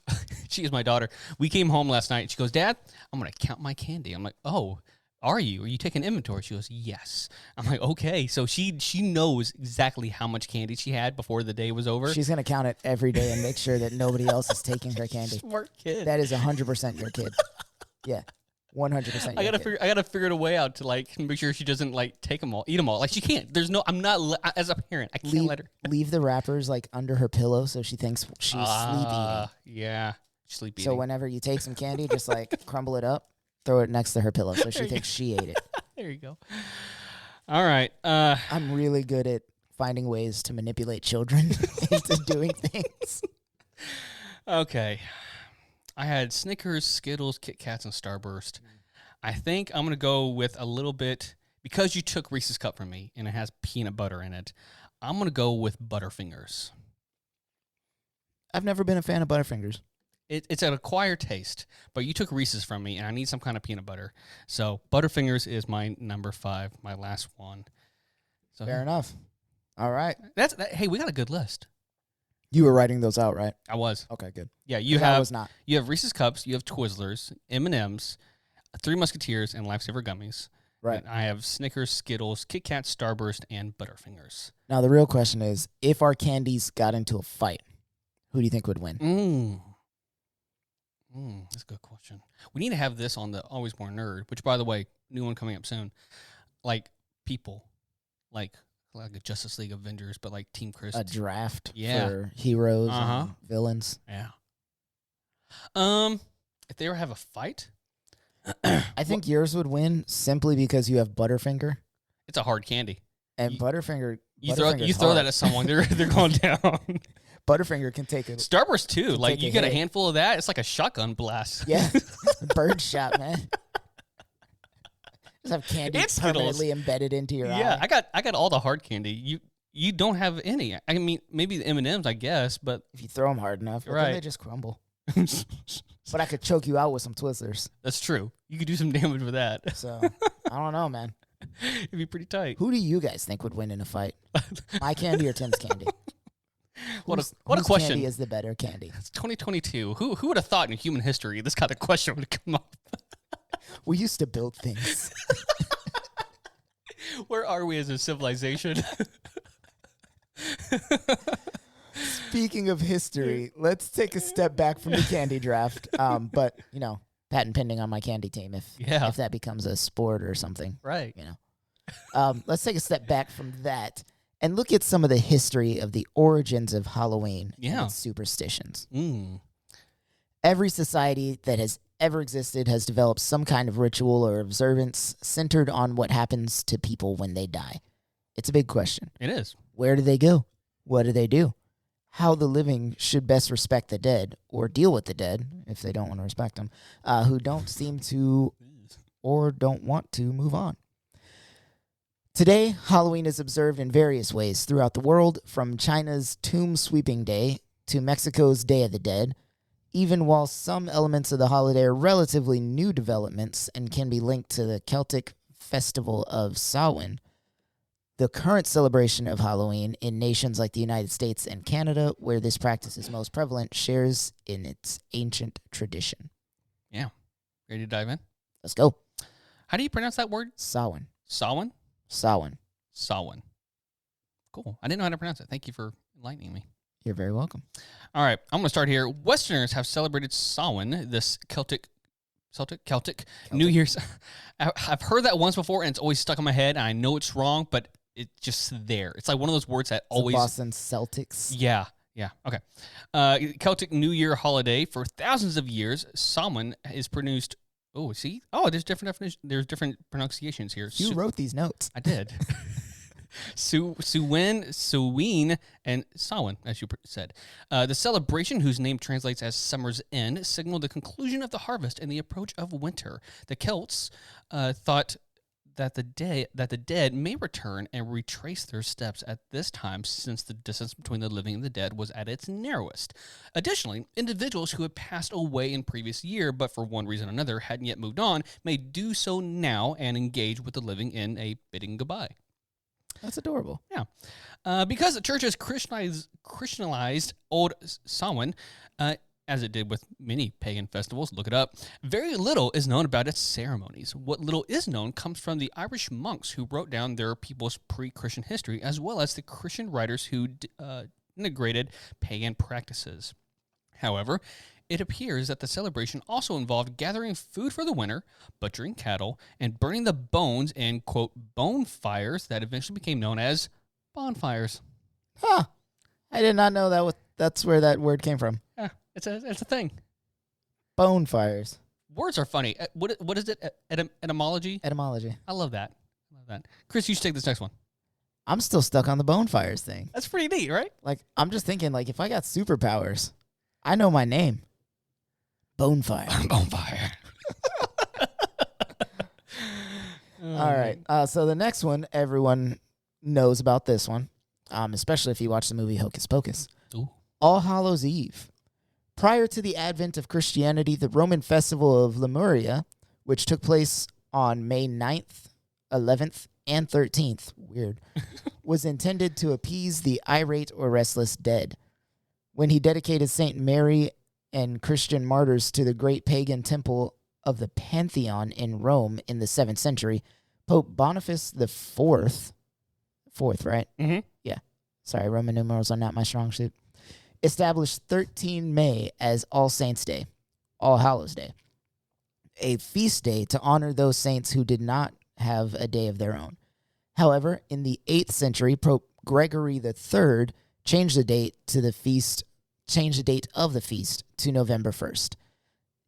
is my daughter. We came home last night and she goes, Dad, I'm going to count my candy. I'm like, oh, are you taking inventory? She goes, yes. I'm like, okay. So she knows exactly how much candy she had before the day was over. She's going to count it every day and make sure that nobody else is taking her candy. Smart kid. That is 100% your kid. Yeah. 100%. I gotta figure a way out to like make sure she doesn't like eat them all. Like she can't. There's no. I'm not as a parent. I can't let her leave the wrappers like under her pillow so she thinks she's sleep eating. Yeah, sleep eating. So whenever you take some candy, just like crumble it up, throw it next to her pillow so she thinks she ate it. There you go. All right. I'm really good at finding ways to manipulate children into doing things. Okay. I had Snickers, Skittles, Kit Kats, and Starburst. I think I'm going to go with a little bit because you took Reese's Cup from me and it has peanut butter in it, I'm going to go with Butterfingers. I've never been a fan of Butterfingers. It's an acquired taste, but you took Reese's from me, and I need some kind of peanut butter. So Butterfingers is my number 5, my last one. So Fair enough. All right. Hey, we got a good list. You were writing those out, right? I was. Okay, good. Yeah, I was not. You have Reese's Cups, you have Twizzlers, M&Ms, Three Musketeers, and Lifesaver Gummies. Right. And I have Snickers, Skittles, Kit Kat, Starburst, and Butterfingers. Now, the real question is, if our candies got into a fight, who do you think would win? That's a good question. We need to have this on the Always More Nerd, which, by the way, new one coming up soon. Like people, like a Justice League Avengers, but like Team Chris. A draft for heroes and villains. Yeah. If they ever have a fight, I think yours would win simply because you have Butterfinger. it's a hard candy. And Butterfinger. You throw that at someone, they're going down. Butterfinger can take it. Starburst too. Like take you a get a hit. handful of that, it's like a shotgun blast. Yeah, bird shot, man. Just have candy It's Skittles. permanently embedded into your Yeah, eye. I got all the hard candy. You don't have any. I mean, maybe the M&Ms, I guess, but If you throw them hard enough, but then Right. they just crumble. But I could choke you out with some Twizzlers. that's true. You could do some damage with that. So I don't know, man. It'd be pretty tight. Who do you guys think would win in a fight? My candy or Tim's candy? What a Whose question. candy is the better candy? It's 2022. Who would have thought in human history this kind of question would come up? We used to build things. Where are we as a civilization? Speaking of history, let's take a step back from the candy draft. But patent pending on my candy team if that becomes a sport or something. Right. Let's take a step back from that and look at some of the history of the origins of Halloween and its superstitions. Every society that has ever existed has developed some kind of ritual or observance centered on what happens to people when they die. It's a big question. It is. Where do they go? What do they do? How the living should best respect the dead or deal with the dead, if they don't want to respect them, who don't seem to or don't want to move on. Today, Halloween is observed in various ways throughout the world, from China's Tomb Sweeping Day to Mexico's Day of the Dead. Even while some elements of the holiday are relatively new developments and can be linked to the Celtic festival of Samhain, the current celebration of Halloween in nations like the United States and Canada, where this practice is most prevalent, shares in its ancient tradition. Yeah. Ready to dive in? Let's go. How do you pronounce that word? Samhain. Samhain? Samhain. Samhain. Cool. I didn't know how to pronounce it. Thank you for enlightening me. You're very welcome. All right, I'm going to start here. Westerners have celebrated Samhain, this Celtic New Year's. I've heard that once before, and it's always stuck in my head, and I know it's wrong, but it's just there. It's like one of those words that always... Boston Celtics. Yeah, okay. Celtic New Year holiday. For thousands of years, Samhain is pronounced... Oh, see? Oh, there's different definitions. There's different pronunciations here. You wrote these notes. I did. Suween, and Samhain, as you said. The celebration, whose name translates as summer's end, signaled the conclusion of the harvest and the approach of winter. The Celts thought that the dead may return and retrace their steps at this time, since the distance between the living and the dead was at its narrowest. Additionally, individuals who had passed away in previous year, but for one reason or another hadn't yet moved on, may do so now and engage with the living in a bidding goodbye. That's adorable. Yeah. Because the church has Christianized old Samhain, as it did with many pagan festivals, look it up, very little is known about its ceremonies. What little is known comes from the Irish monks who wrote down their people's pre-Christian history, as well as the Christian writers who integrated pagan practices. However, it appears that the celebration also involved gathering food for the winter, butchering cattle, and burning the bones in, quote, bone fires that eventually became known as bonfires. Huh. I did not know that's where that word came from. Yeah, it's a thing. Bone fires. Words are funny. What is it? Etymology? Etymology. I love that. Chris, you should take this next one. I'm still stuck on the bone fires thing. That's pretty neat, right? Like, I'm just thinking, like, if I got superpowers, I know my name. Bonefire. Bonfire. All right. So the next one, everyone knows about this one, especially if you watch the movie Hocus Pocus. Ooh. All Hallows Eve. Prior to the advent of Christianity, the Roman festival of Lemuria, which took place on May 9th, 11th, and 13th, weird, was intended to appease the irate or restless dead. When he dedicated St. Mary and Christian martyrs to the great pagan temple of the Pantheon in Rome in the 7th century, Pope Boniface the Fourth, right? Mm-hmm. Yeah. Sorry, Roman numerals are not my strong suit. Established 13 May as All Saints' Day, All Hallows' Day, a feast day to honor those saints who did not have a day of their own. However, in the 8th century, Pope Gregory III changed the date of the feast to November 1st.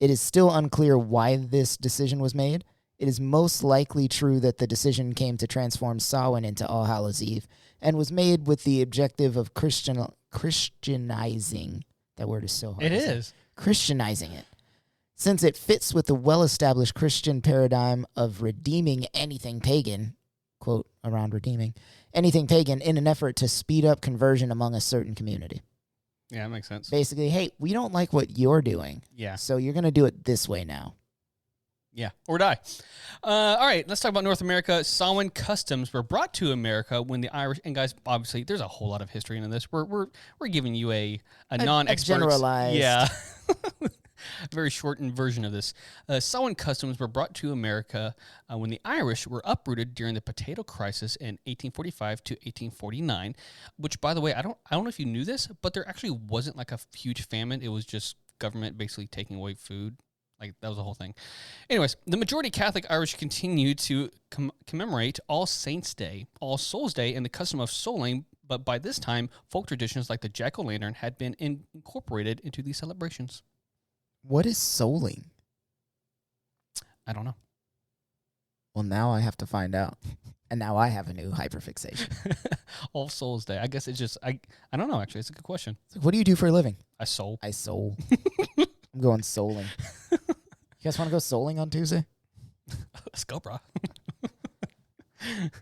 It is still unclear why this decision was made. It is most likely true that the decision came to transform Samhain into All Hallows Eve and was made with the objective of Christianizing. That word is so hard. It is. Christianizing it. Since it fits with the well-established Christian paradigm of redeeming anything pagan, quote, around redeeming, anything pagan in an effort to speed up conversion among a certain community. Yeah, that makes sense. Basically, hey, we don't like what you're doing, Yeah. so you're going to do it this way now. Yeah, or die. All right, let's talk about North America. Samhain customs were brought to America when the Irish, and guys, obviously, there's a whole lot of history into this. We're giving you a non-expert, generalized. yeah, very shortened version of this. Samhain customs were brought to America when the Irish were uprooted during the potato crisis in 1845 to 1849. Which, by the way, I don't know if you knew this, but there actually wasn't like a huge famine. It was just government basically taking away food. Like, that was the whole thing. Anyways, the majority Catholic Irish continue to commemorate All Saints' Day, All Souls' Day, and the custom of souling, but by this time, folk traditions like the jack-o'-lantern had been incorporated into these celebrations. What is souling? I don't know. Well, now I have to find out. And now I have a new hyperfixation. All Souls' Day. I guess it's just, I don't know, actually. It's a good question. It's like, what do you do for a living? I soul. I soul. I'm going souling. You guys want to go souling on Tuesday? Let's go, bro.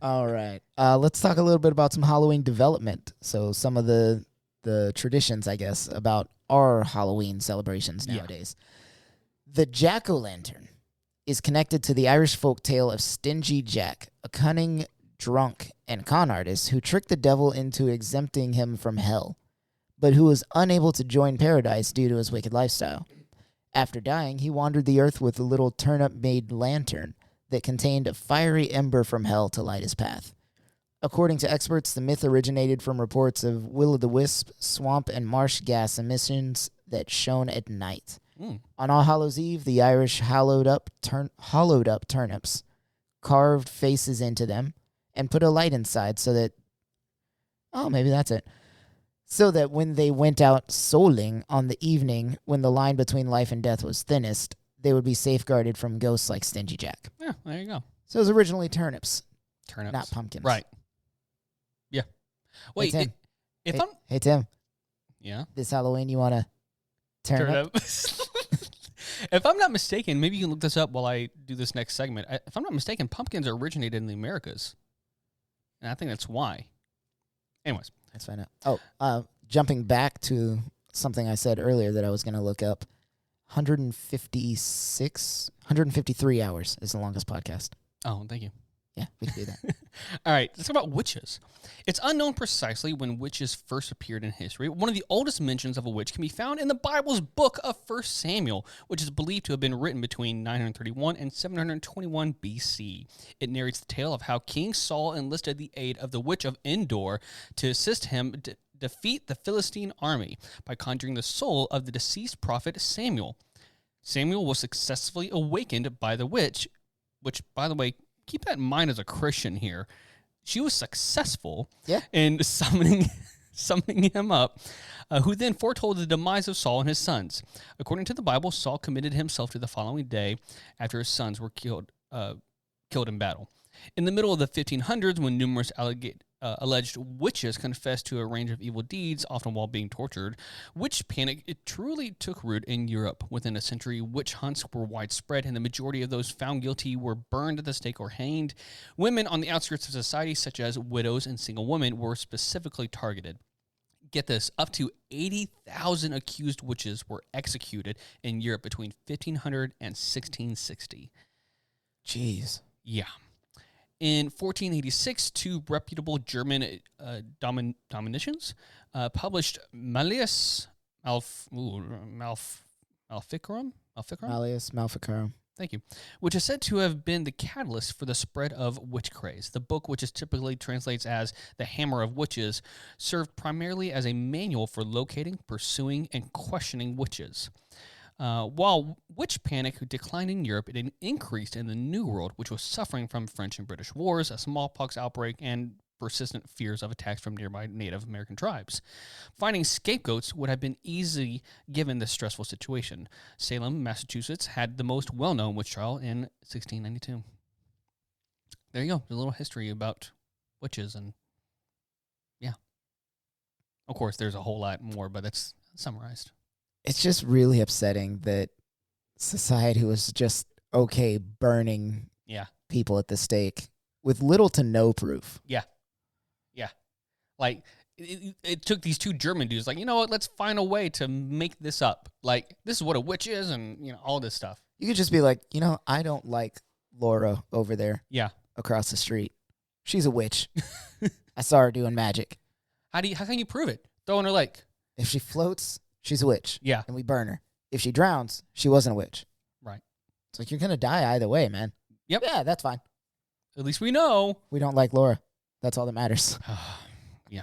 All right. Let's talk a little bit about some Halloween development. So some of the traditions, I guess, about our Halloween celebrations nowadays. The jack-o'-lantern is connected to the Irish folk tale of Stingy Jack, a cunning, drunk, and con artist who tricked the devil into exempting him from hell, but who was unable to join paradise due to his wicked lifestyle. After dying, he wandered the earth with a little turnip-made lantern that contained a fiery ember from hell to light his path. According to experts, the myth originated from reports of will-o'-the-wisp, swamp, and marsh gas emissions that shone at night. On All Hallows Eve, the Irish hollowed up turnips, carved faces into them, and put a light inside so that... Oh, maybe that's it. So that when they went out souling on the evening when the line between life and death was thinnest, they would be safeguarded from ghosts like Stingy Jack. Yeah, there you go. So it was originally turnips, Turnips. not pumpkins. Right. Yeah. Wait, Tim. if I'm... Hey, Tim, Yeah? this Halloween you want to turnip? If I'm not mistaken, maybe you can look this up while I do this next segment. If I'm not mistaken, pumpkins originated in the Americas. And I think that's why. Anyways. Let's find out. Oh, jumping back to something I said earlier that I was going to look up. 153 hours is the longest podcast. Oh, thank you. Yeah, we can do that. All right, let's talk about witches. It's unknown precisely when witches first appeared in history. One of the oldest mentions of a witch can be found in the Bible's book of 1 Samuel, which is believed to have been written between 931 and 721 BC. It narrates the tale of how King Saul enlisted the aid of the witch of Endor to assist him defeat the Philistine army by conjuring the soul of the deceased prophet Samuel. Samuel was successfully awakened by the witch, which, by the way, keep that in mind as a Christian here. She was successful in summoning him up, who then foretold the demise of Saul and his sons. According to the Bible, Saul committed himself to the following day after his sons were killed in battle. In the middle of the 1500s, when numerous alleged witches confessed to a range of evil deeds, often while being tortured. Witch panic, it truly took root in Europe. Within a century, witch hunts were widespread, and the majority of those found guilty were burned at the stake or hanged. Women on the outskirts of society, such as widows and single women, were specifically targeted. Get this, up to 80,000 accused witches were executed in Europe between 1500 and 1660. Jeez. Yeah. In 1486, two reputable German dominicians published Malleus Maleficarum. Malleus Maleficarum. Thank you. Which is said to have been the catalyst for the spread of witch craze. The book, which is typically translates as The Hammer of Witches, served primarily as a manual for locating, pursuing, and questioning witches. While witch panic declined in Europe, it increased in the New World, which was suffering from French and British wars, a smallpox outbreak, and persistent fears of attacks from nearby Native American tribes. Finding scapegoats would have been easy given this stressful situation. Salem, Massachusetts, had the most well-known witch trial in 1692. There you go. A little history about witches, and yeah. Of course, there's a whole lot more, but that's summarized. It's just really upsetting that society was just okay burning people at the stake with little to no proof. Yeah. Like, it took these two German dudes, like, you know what, let's find a way to make this up. Like, this is what a witch is, and, all this stuff. You could just be like, I don't like Laura over there. Yeah. Across the street. She's a witch. I saw her doing magic. How can you prove it? Throw her in her lake. If she floats, she's a witch. Yeah. And we burn her. If she drowns, she wasn't a witch. Right. It's like, you're going to die either way, man. Yep. Yeah, that's fine. At least we know. We don't like Laura. That's all that matters. Yeah.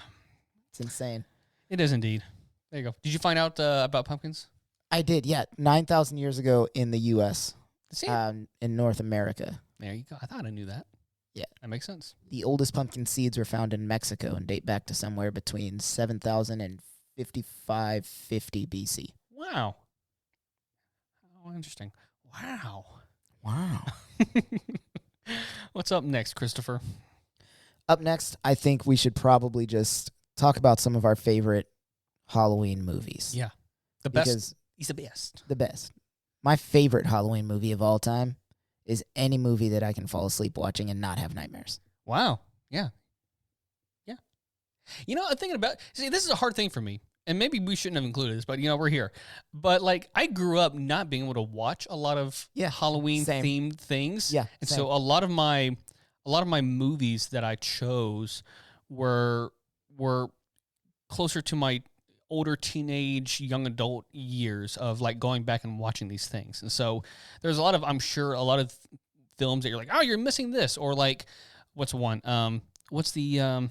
It's insane. It is indeed. There you go. Did you find out about pumpkins? I did, yeah. 9,000 years ago in the U.S., See? in North America. There you go. I thought I knew that. Yeah. That makes sense. The oldest pumpkin seeds were found in Mexico and date back to somewhere between 7,000 and 5550 BC. Wow. Oh, interesting. Wow. What's up next, Christopher? Up next, I think we should probably just talk about some of our favorite Halloween movies. Yeah. The best. Because He's the best. the best. My favorite Halloween movie of all time is any movie that I can fall asleep watching and not have nightmares. Wow. Yeah. Yeah. I'm thinking about, see, this is a hard thing for me, and maybe we shouldn't have included this, but, we're here. But, I grew up not being able to watch a lot of Halloween-themed things. Yeah, and same. so a lot of my movies that I chose were closer to my older teenage, young adult years of, going back and watching these things. And so there's I'm sure a lot of films that you're like, oh, you're missing this. Or, what's one? What's the,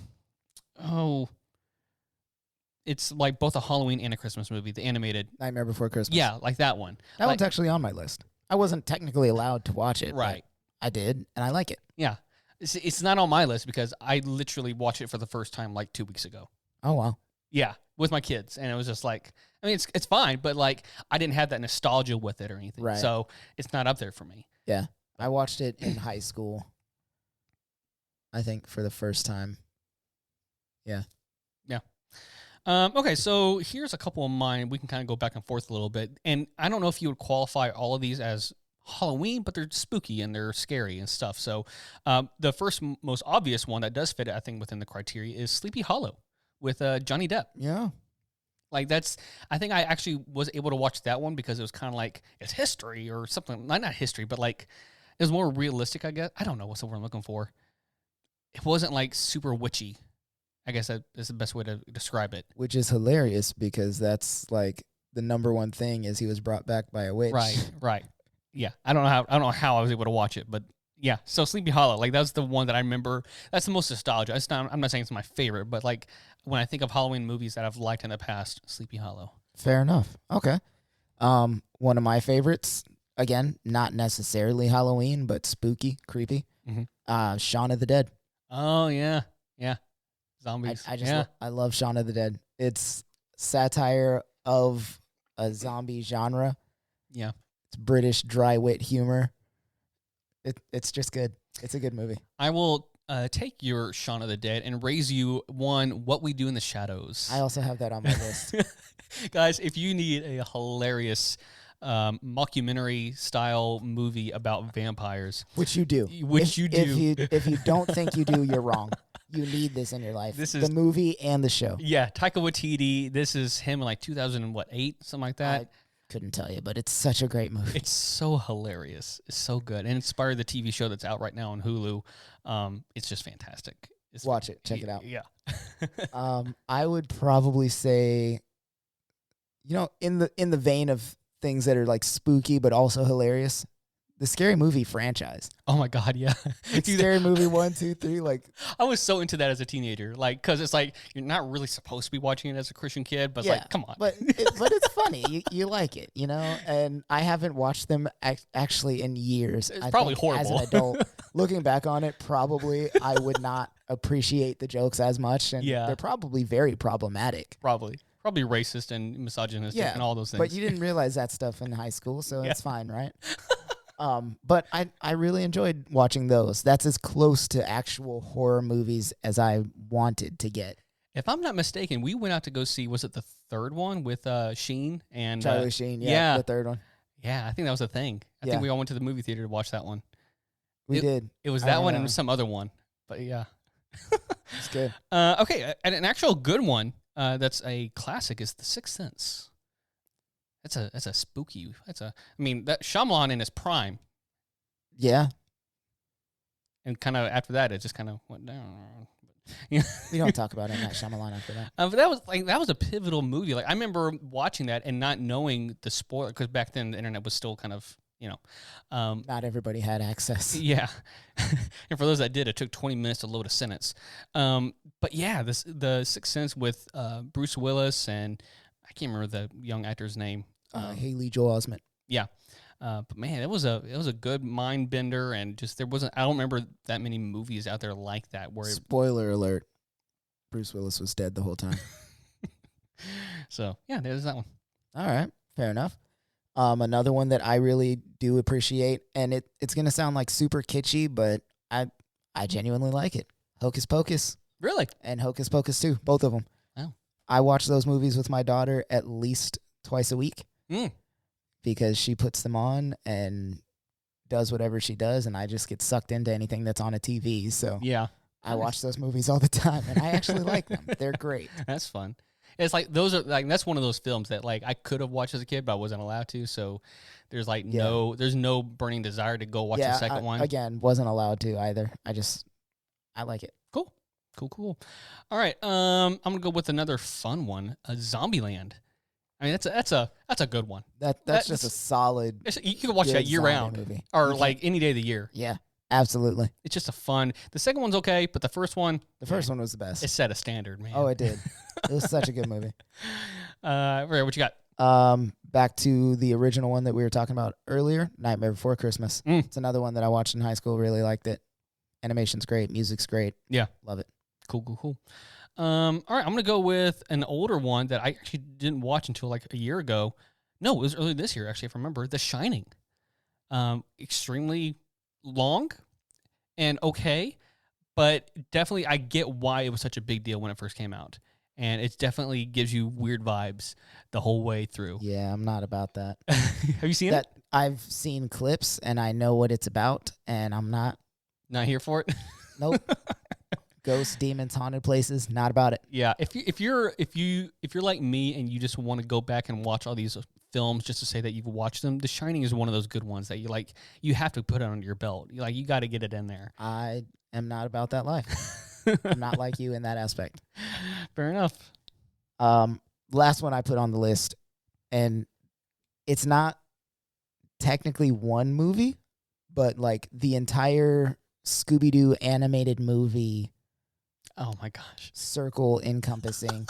it's both a Halloween and a Christmas movie, the animated. Nightmare Before Christmas. Yeah, like that one. That one's actually on my list. I wasn't technically allowed to watch it. Right. I did, and I like it. Yeah. It's not on my list because I literally watched it for the first time 2 weeks ago. Oh, wow. Yeah, with my kids. And it was just it's fine, but I didn't have that nostalgia with it or anything. Right. So it's not up there for me. Yeah. I watched it in high school, I think, for the first time. Yeah. Yeah. Okay, so here's a couple of mine. We can kind of go back and forth a little bit. And I don't know if you would qualify all of these as Halloween, but they're spooky and they're scary and stuff. So the first most obvious one that does fit, I think, within the criteria is Sleepy Hollow with Johnny Depp. Yeah. I think I actually was able to watch that one because it was kind of it's history or something. Not history, but it was more realistic, I guess. I don't know what's the word I'm looking for. It wasn't super witchy. I guess that is the best way to describe it. Which is hilarious because that's the number one thing is he was brought back by a witch. Right. Yeah. I don't know how I was able to watch it, but yeah. So Sleepy Hollow, that's the one that I remember. That's the most nostalgia. I'm not saying it's my favorite, but when I think of Halloween movies that I've liked in the past, Sleepy Hollow. Fair enough. Okay. One of my favorites, again, not necessarily Halloween, but spooky, creepy. Mm-hmm. Shaun of the Dead. Oh yeah. Yeah. Zombies. I love Shaun of the Dead. It's satire of a zombie genre. Yeah. It's British dry wit humor. It's just good. It's a good movie. I will take your Shaun of the Dead and raise you one What We Do in the Shadows. I also have that on my list. Guys, if you need a hilarious mockumentary style movie about vampires, Which you do. Which you do. If you don't think you do, you're wrong. You need this in your life. This is the movie and the show. Yeah, Taika Waititi. This is him in like 2008, something like that. I couldn't tell you, but it's such a great movie. It's so hilarious. It's so good. And inspired the TV show that's out right now on Hulu. It's just fantastic. Watch it. Check it out. Yeah. I would probably say, in the vein of things that are like spooky but also hilarious, the Scary Movie franchise. Oh my God, yeah. Like Scary Movie 1, 2, 3. Like, I was so into that as a teenager, like, because it's like you're not really supposed to be watching it as a Christian kid, but it's like, come on. But it's funny. You like it, And I haven't watched them actually in years. It's probably horrible. As an adult, looking back on it, probably I would not appreciate the jokes as much, and they're probably very problematic. Probably racist and misogynistic and all those things. But you didn't realize that stuff in high school, so it's fine, right? But I really enjoyed watching those. That's as close to actual horror movies as I wanted to get. If I'm not mistaken, we went out to go see, was it the third one with Sheen and Charlie Sheen? Yeah, the third one. Yeah, I think that was a thing. I think we all went to the movie theater to watch that one. We did. It was that one and some other one, but yeah. It's good. Okay, and an actual good one that's a classic is The Sixth Sense. That's a spooky. I mean, that Shyamalan in his prime. Yeah. And kind of after that, it just kind of went down. We don't talk about M. Night Shyamalan after that. But that was a pivotal movie. Like I remember watching that and not knowing the spoiler, because back then the internet was still kind of, not everybody had access. Yeah. And for those that did, it took 20 minutes to load a sentence. But yeah, the Sixth Sense with Bruce Willis and I can't remember the young actor's name. Haley Joel Osment. Yeah. But man, it was a good mind bender, and just I don't remember that many movies out there like that. Where spoiler alert, Bruce Willis was dead the whole time. So yeah, there's that one. All right, fair enough. Another one that I really do appreciate, and it's gonna sound like super kitschy, but I genuinely like it. Hocus Pocus. Really? And Hocus Pocus 2, both of them. Oh. I watch those movies with my daughter at least twice a week. Because she puts them on and does whatever she does, and I just get sucked into anything that's on a TV. So yeah, I watch those movies all the time, and I actually like them. They're great. That's fun. It's like that's one of those films that like I could have watched as a kid, but I wasn't allowed to. So there's no burning desire to go watch the second one. Again, wasn't allowed to either. I like it. Cool. All right, I'm gonna go with another fun one, Zombieland. I mean, that's a good one. That's just a solid. You can watch that year round, movie. or like any day of the year. Yeah, absolutely. It's just a fun. The second one's okay, but the first one one was the best. It set a standard, man. Oh, it did. It was such a good movie. Ray, what you got? Back to the original one that we were talking about earlier, Nightmare Before Christmas. It's another one that I watched in high school. Really liked it. Animation's great. Music's great. Yeah, love it. Cool. All right, I'm going to go with an older one that I actually didn't watch until like a year ago. No, it was early this year, actually, if I remember. The Shining. Extremely long and okay, but definitely I get why it was such a big deal when it first came out. And it definitely gives you weird vibes the whole way through. Yeah, I'm not about that. Have you seen it? I've seen clips, and I know what it's about, and I'm not here for it? Nope. Ghosts, demons, haunted places, not about it. Yeah, if you're like me and you just want to go back and watch all these films just to say that you've watched them, The Shining is one of those good ones that you have to put it under your belt. You got to get it in there. I am not about that life. I'm not like you in that aspect. Fair enough. Last one I put on the list, and it's not technically one movie, but like the entire Scooby-Doo animated movie. Oh my gosh. Circle encompassing.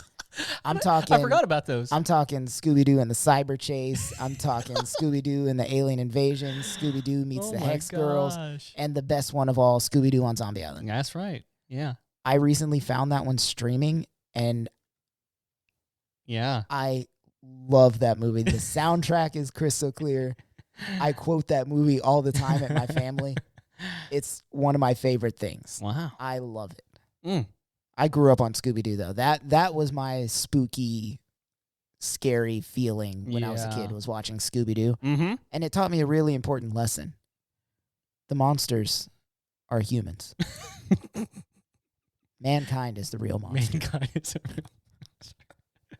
I'm talking. I forgot about those. I'm talking Scooby-Doo and the Cyber Chase. I'm talking Scooby-Doo and the Alien Invasion. Scooby-Doo meets the Hex Girls. And the best one of all, Scooby-Doo on Zombie Island. That's right. Yeah. I recently found that one streaming, and yeah, I love that movie. The soundtrack is crystal clear. I quote that movie all the time at my family. It's one of my favorite things. Wow. I love it. Mm. I grew up on Scooby-Doo, though. That was my spooky, scary feeling when I was a kid, was watching Scooby-Doo. Mm-hmm. And it taught me a really important lesson. The monsters are humans. Mankind is the real monster. Mankind is a real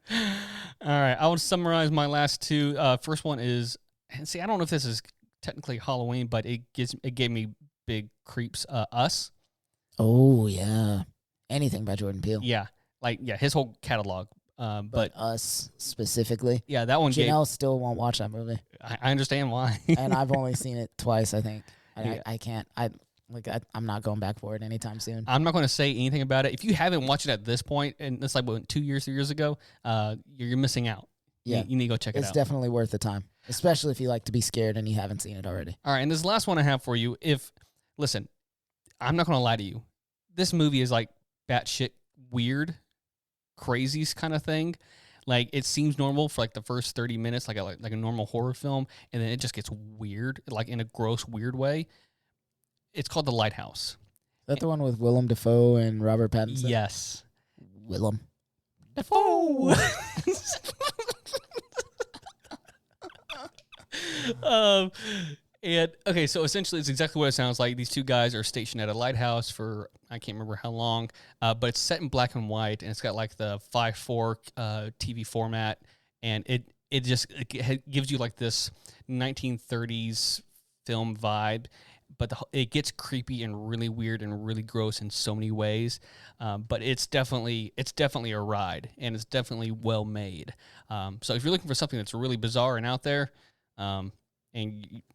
monster. All right. I will summarize my last two. First one is, and see, I don't know if this is technically Halloween, but it gave me big creeps. Us. Oh, yeah. Anything by Jordan Peele. Yeah. His whole catalog. But Us specifically. Yeah, that one. Janelle still won't watch that movie. I understand why. And I've only seen it twice, I think. I can't. I'm not going back for it anytime soon. I'm not going to say anything about it. If you haven't watched it at this point, and it's like 2 years, 3 years ago, you're missing out. Yeah. You need to go check it out. It's definitely worth the time, especially if you like to be scared and you haven't seen it already. All right, and this last one I have for you. Listen, I'm not going to lie to you. This movie is like batshit weird, crazy kind of thing. Like, it seems normal for like the first 30 minutes, like a normal horror film, and then it just gets weird, like in a gross, weird way. It's called The Lighthouse. Is that the one with Willem Dafoe and Robert Pattinson? Yes. Willem Dafoe. And okay, so essentially it's exactly what it sounds like. These two guys are stationed at a lighthouse for, I can't remember how long, but it's set in black and white, and it's got like the 5:4 TV format, and it gives you like this 1930s film vibe, but it gets creepy and really weird and really gross in so many ways. But it's definitely a ride, and it's definitely well made. So if you're looking for something that's really bizarre and out there, and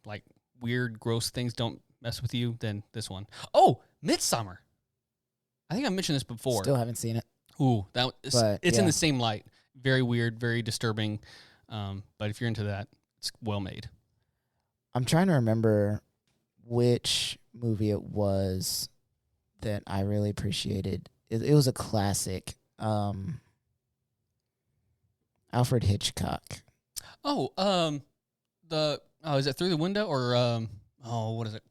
like weird, gross things don't mess with you, then this one. Oh, Midsummer. I think I mentioned this before. Still haven't seen it. Ooh, it's in yeah. the same light. Very weird, very disturbing. But if you're into that, it's well made. I'm trying to remember which movie it was that I really appreciated. It was a classic. Alfred Hitchcock. Is it Through the Window or what is it?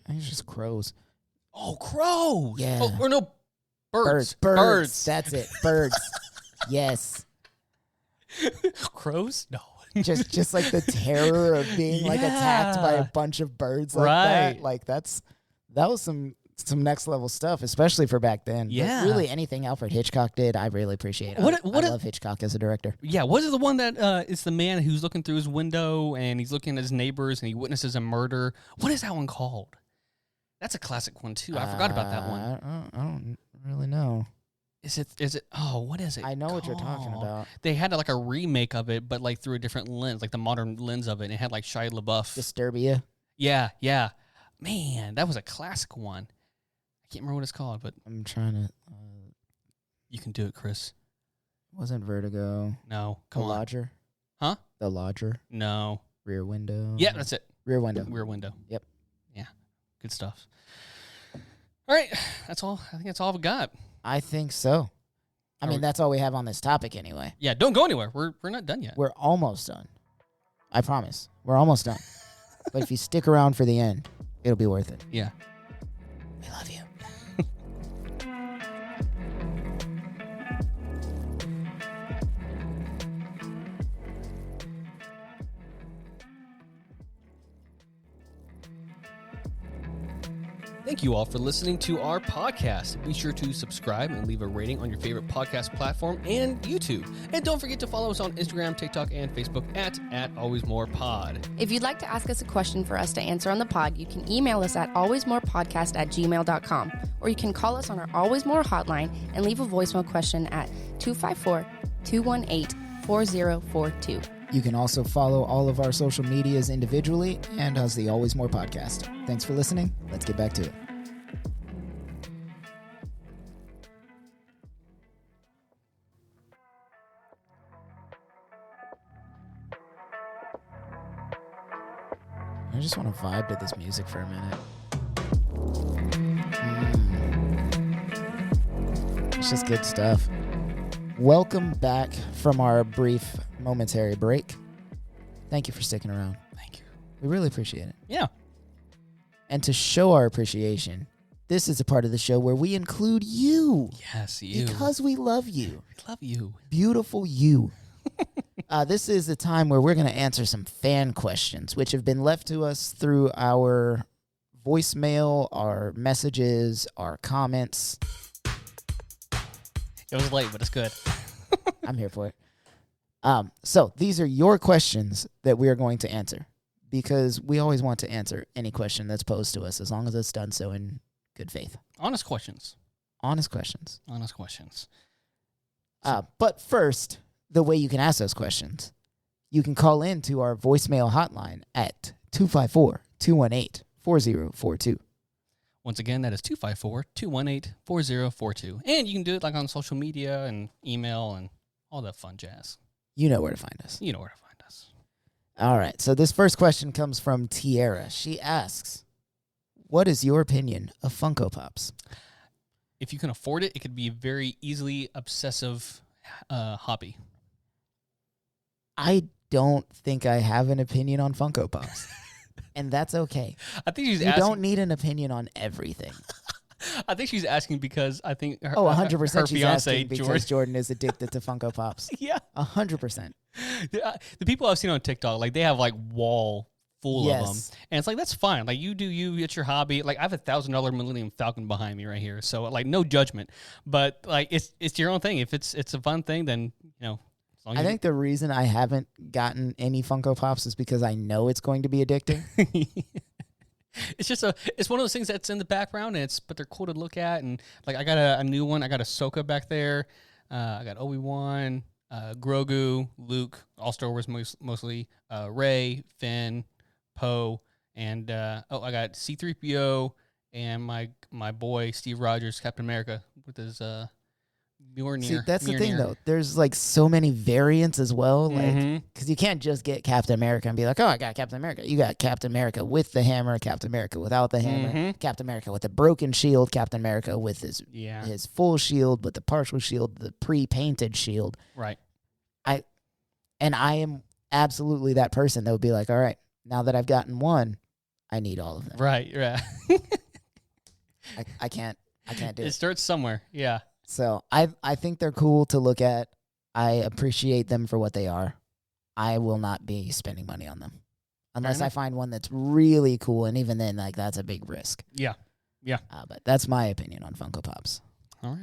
I think it's just Crows. Oh, Crows. Yeah. Oh, or no, Birds. Birds. That's it. Birds. Yes. Crows? No. just like the terror of being like attacked by a bunch of birds like that. Like that was some next level stuff, especially for back then. Yeah. But really anything Alfred Hitchcock did, I really appreciate. I love Hitchcock as a director. Yeah, what is the one that it's the man who's looking through his window and he's looking at his neighbors and he witnesses a murder? What is that one called? That's a classic one too. I forgot about that one. I don't really know. Is it? Oh, what is it? I know what you're talking about. They had like a remake of it, but like through a different lens, like the modern lens of it. And it had like Shia LaBeouf. Disturbia. Yeah. Man, that was a classic one. I can't remember what it's called, but I'm trying to. You can do it, Chris. Wasn't Vertigo? No, come on. The Lodger. Huh? The Lodger. No. Rear Window. Yeah, that's it. Rear Window. Rear Window. Yep. Yeah, good stuff. All right, that's all. I think that's all I've got. I think so. I mean, that's all we have on this topic anyway. Yeah, don't go anywhere. We're not done yet. We're almost done. I promise. We're almost done. But if you stick around for the end, it'll be worth it. Yeah. We love you. Thank you all for listening to our podcast. Be sure to subscribe and leave a rating on your favorite podcast platform and YouTube. And don't forget to follow us on Instagram, TikTok, and Facebook at AlwaysMorePod. If you'd like to ask us a question for us to answer on the pod, you can email us at alwaysmorepodcast@gmail.com, or you can call us on our Always More hotline and leave a voicemail question at 254-218-4042. You can also follow all of our social medias individually and as the Always More podcast. Thanks for listening. Let's get back to it. I just want to vibe to this music for a minute. It's just good stuff. Welcome back from our brief momentary break. Thank you for sticking around. Thank you. We really appreciate it. Yeah. And to show our appreciation, this is a part of the show where we include you. Yes, you. Because we love you. I love you. Beautiful you. This is the time where we're going to answer some fan questions, which have been left to us through our voicemail, our messages, our comments. It was late, but it's good. I'm here for it. So these are your questions that we are going to answer, because we always want to answer any question that's posed to us, as long as it's done so in good faith. Honest questions. Honest questions. Honest questions. But first, the way you can ask those questions, you can call in to our voicemail hotline at 254-218-4042. Once again, that is 254-218-4042. And you can do it like on social media and email and all that fun jazz. You know where to find us. You know where to find us. All right. So this first question comes from Tierra. She asks, what is your opinion of Funko Pops? If you can afford it, it could be a very easily obsessive hobby. I don't think I have an opinion on Funko Pops. And that's okay. I think she's You asking. don't need an opinion on everything. I think she's asking because I think her, 100% her she's fiance, asking because Jordan. Jordan is addicted to Funko Pops. Yeah. 100%. The people I've seen on TikTok, like they have like wall full of them. Yes. And it's like, that's fine. Like you do you, it's your hobby. Like I have $1,000 Millennium Falcon behind me right here. So like no judgment, but like it's your own thing. If it's a fun thing, then, you know. As long as I think the reason I haven't gotten any Funko Pops is because I know it's going to be addicting. it's just it's one of those things that's in the background, and but they're cool to look at. And like I got a new one. I got Ahsoka back there. I got Obi-Wan, Grogu, Luke, all Star Wars mostly, Rey, Finn, Poe, and I got C-3PO and my boy Steve Rogers, Captain America, with his Mjolnir. See, that's the thing, though. There's like so many variants as well, like because you can't just get Captain America and be like, oh, I got Captain America. You got Captain America with the hammer, Captain America without the hammer, Captain America with a broken shield, Captain America with his full shield, with the partial shield, the pre-painted shield. Right. I am absolutely that person that would be like, all right, now that I've gotten one, I need all of them. Right. I can't do it. It starts somewhere. Yeah. So I think they're cool to look at. I appreciate them for what they are. I will not be spending money on them unless I find one that's really cool, and even then, like that's a big risk. Yeah. But that's my opinion on Funko Pops. All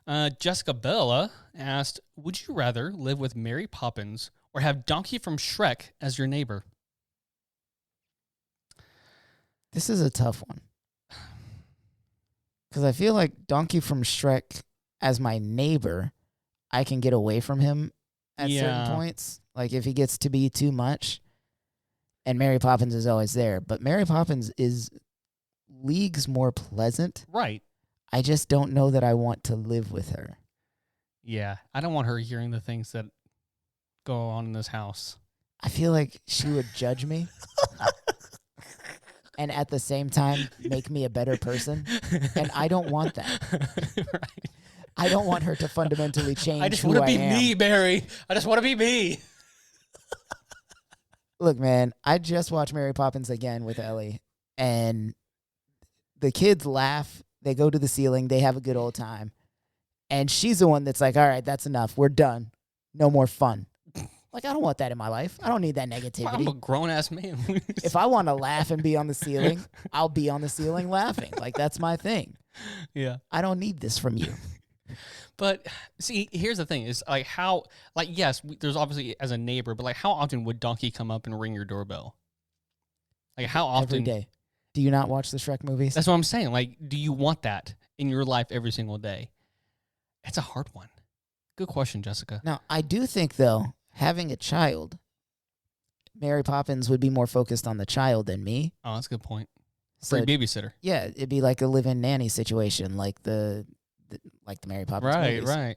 right. Jessica Bella asked, would you rather live with Mary Poppins or have Donkey from Shrek as your neighbor? This is a tough one. Because I feel like Donkey from Shrek as my neighbor, I can get away from him at certain points. Like if he gets to be too much. And Mary Poppins is always there. But Mary Poppins is leagues more pleasant. Right. I just don't know that I want to live with her. Yeah. I don't want her hearing the things that go on in this house. I feel like she would judge me. And at the same time, make me a better person. And I don't want that. Right. I don't want her to fundamentally change. I just want to be am. me, Mary. I just want to be me. Look, man, I just watched Mary Poppins again with Ellie. And the kids laugh. They go to the ceiling. They have a good old time. And she's the one that's like, all right, that's enough. We're done. No more fun. Like, I don't want that in my life. I don't need that negativity. I'm a grown-ass man. If I want to laugh and be on the ceiling, I'll be on the ceiling laughing. Like, that's my thing. Yeah. I don't need this from you. But, see, here's the thing. Is like how, like, yes, there's obviously as a neighbor, but, like, how often would Donkey come up and ring your doorbell? Like, how often? Every day. Do you not watch the Shrek movies? That's what I'm saying. Like, do you want that in your life every single day? It's a hard one. Good question, Jessica. Now, I do think, though, having a child, Mary Poppins would be more focused on the child than me. Oh, that's a good point. So, Free babysitter. yeah, it'd be like a live-in nanny situation, like the Mary Poppins movies. Right.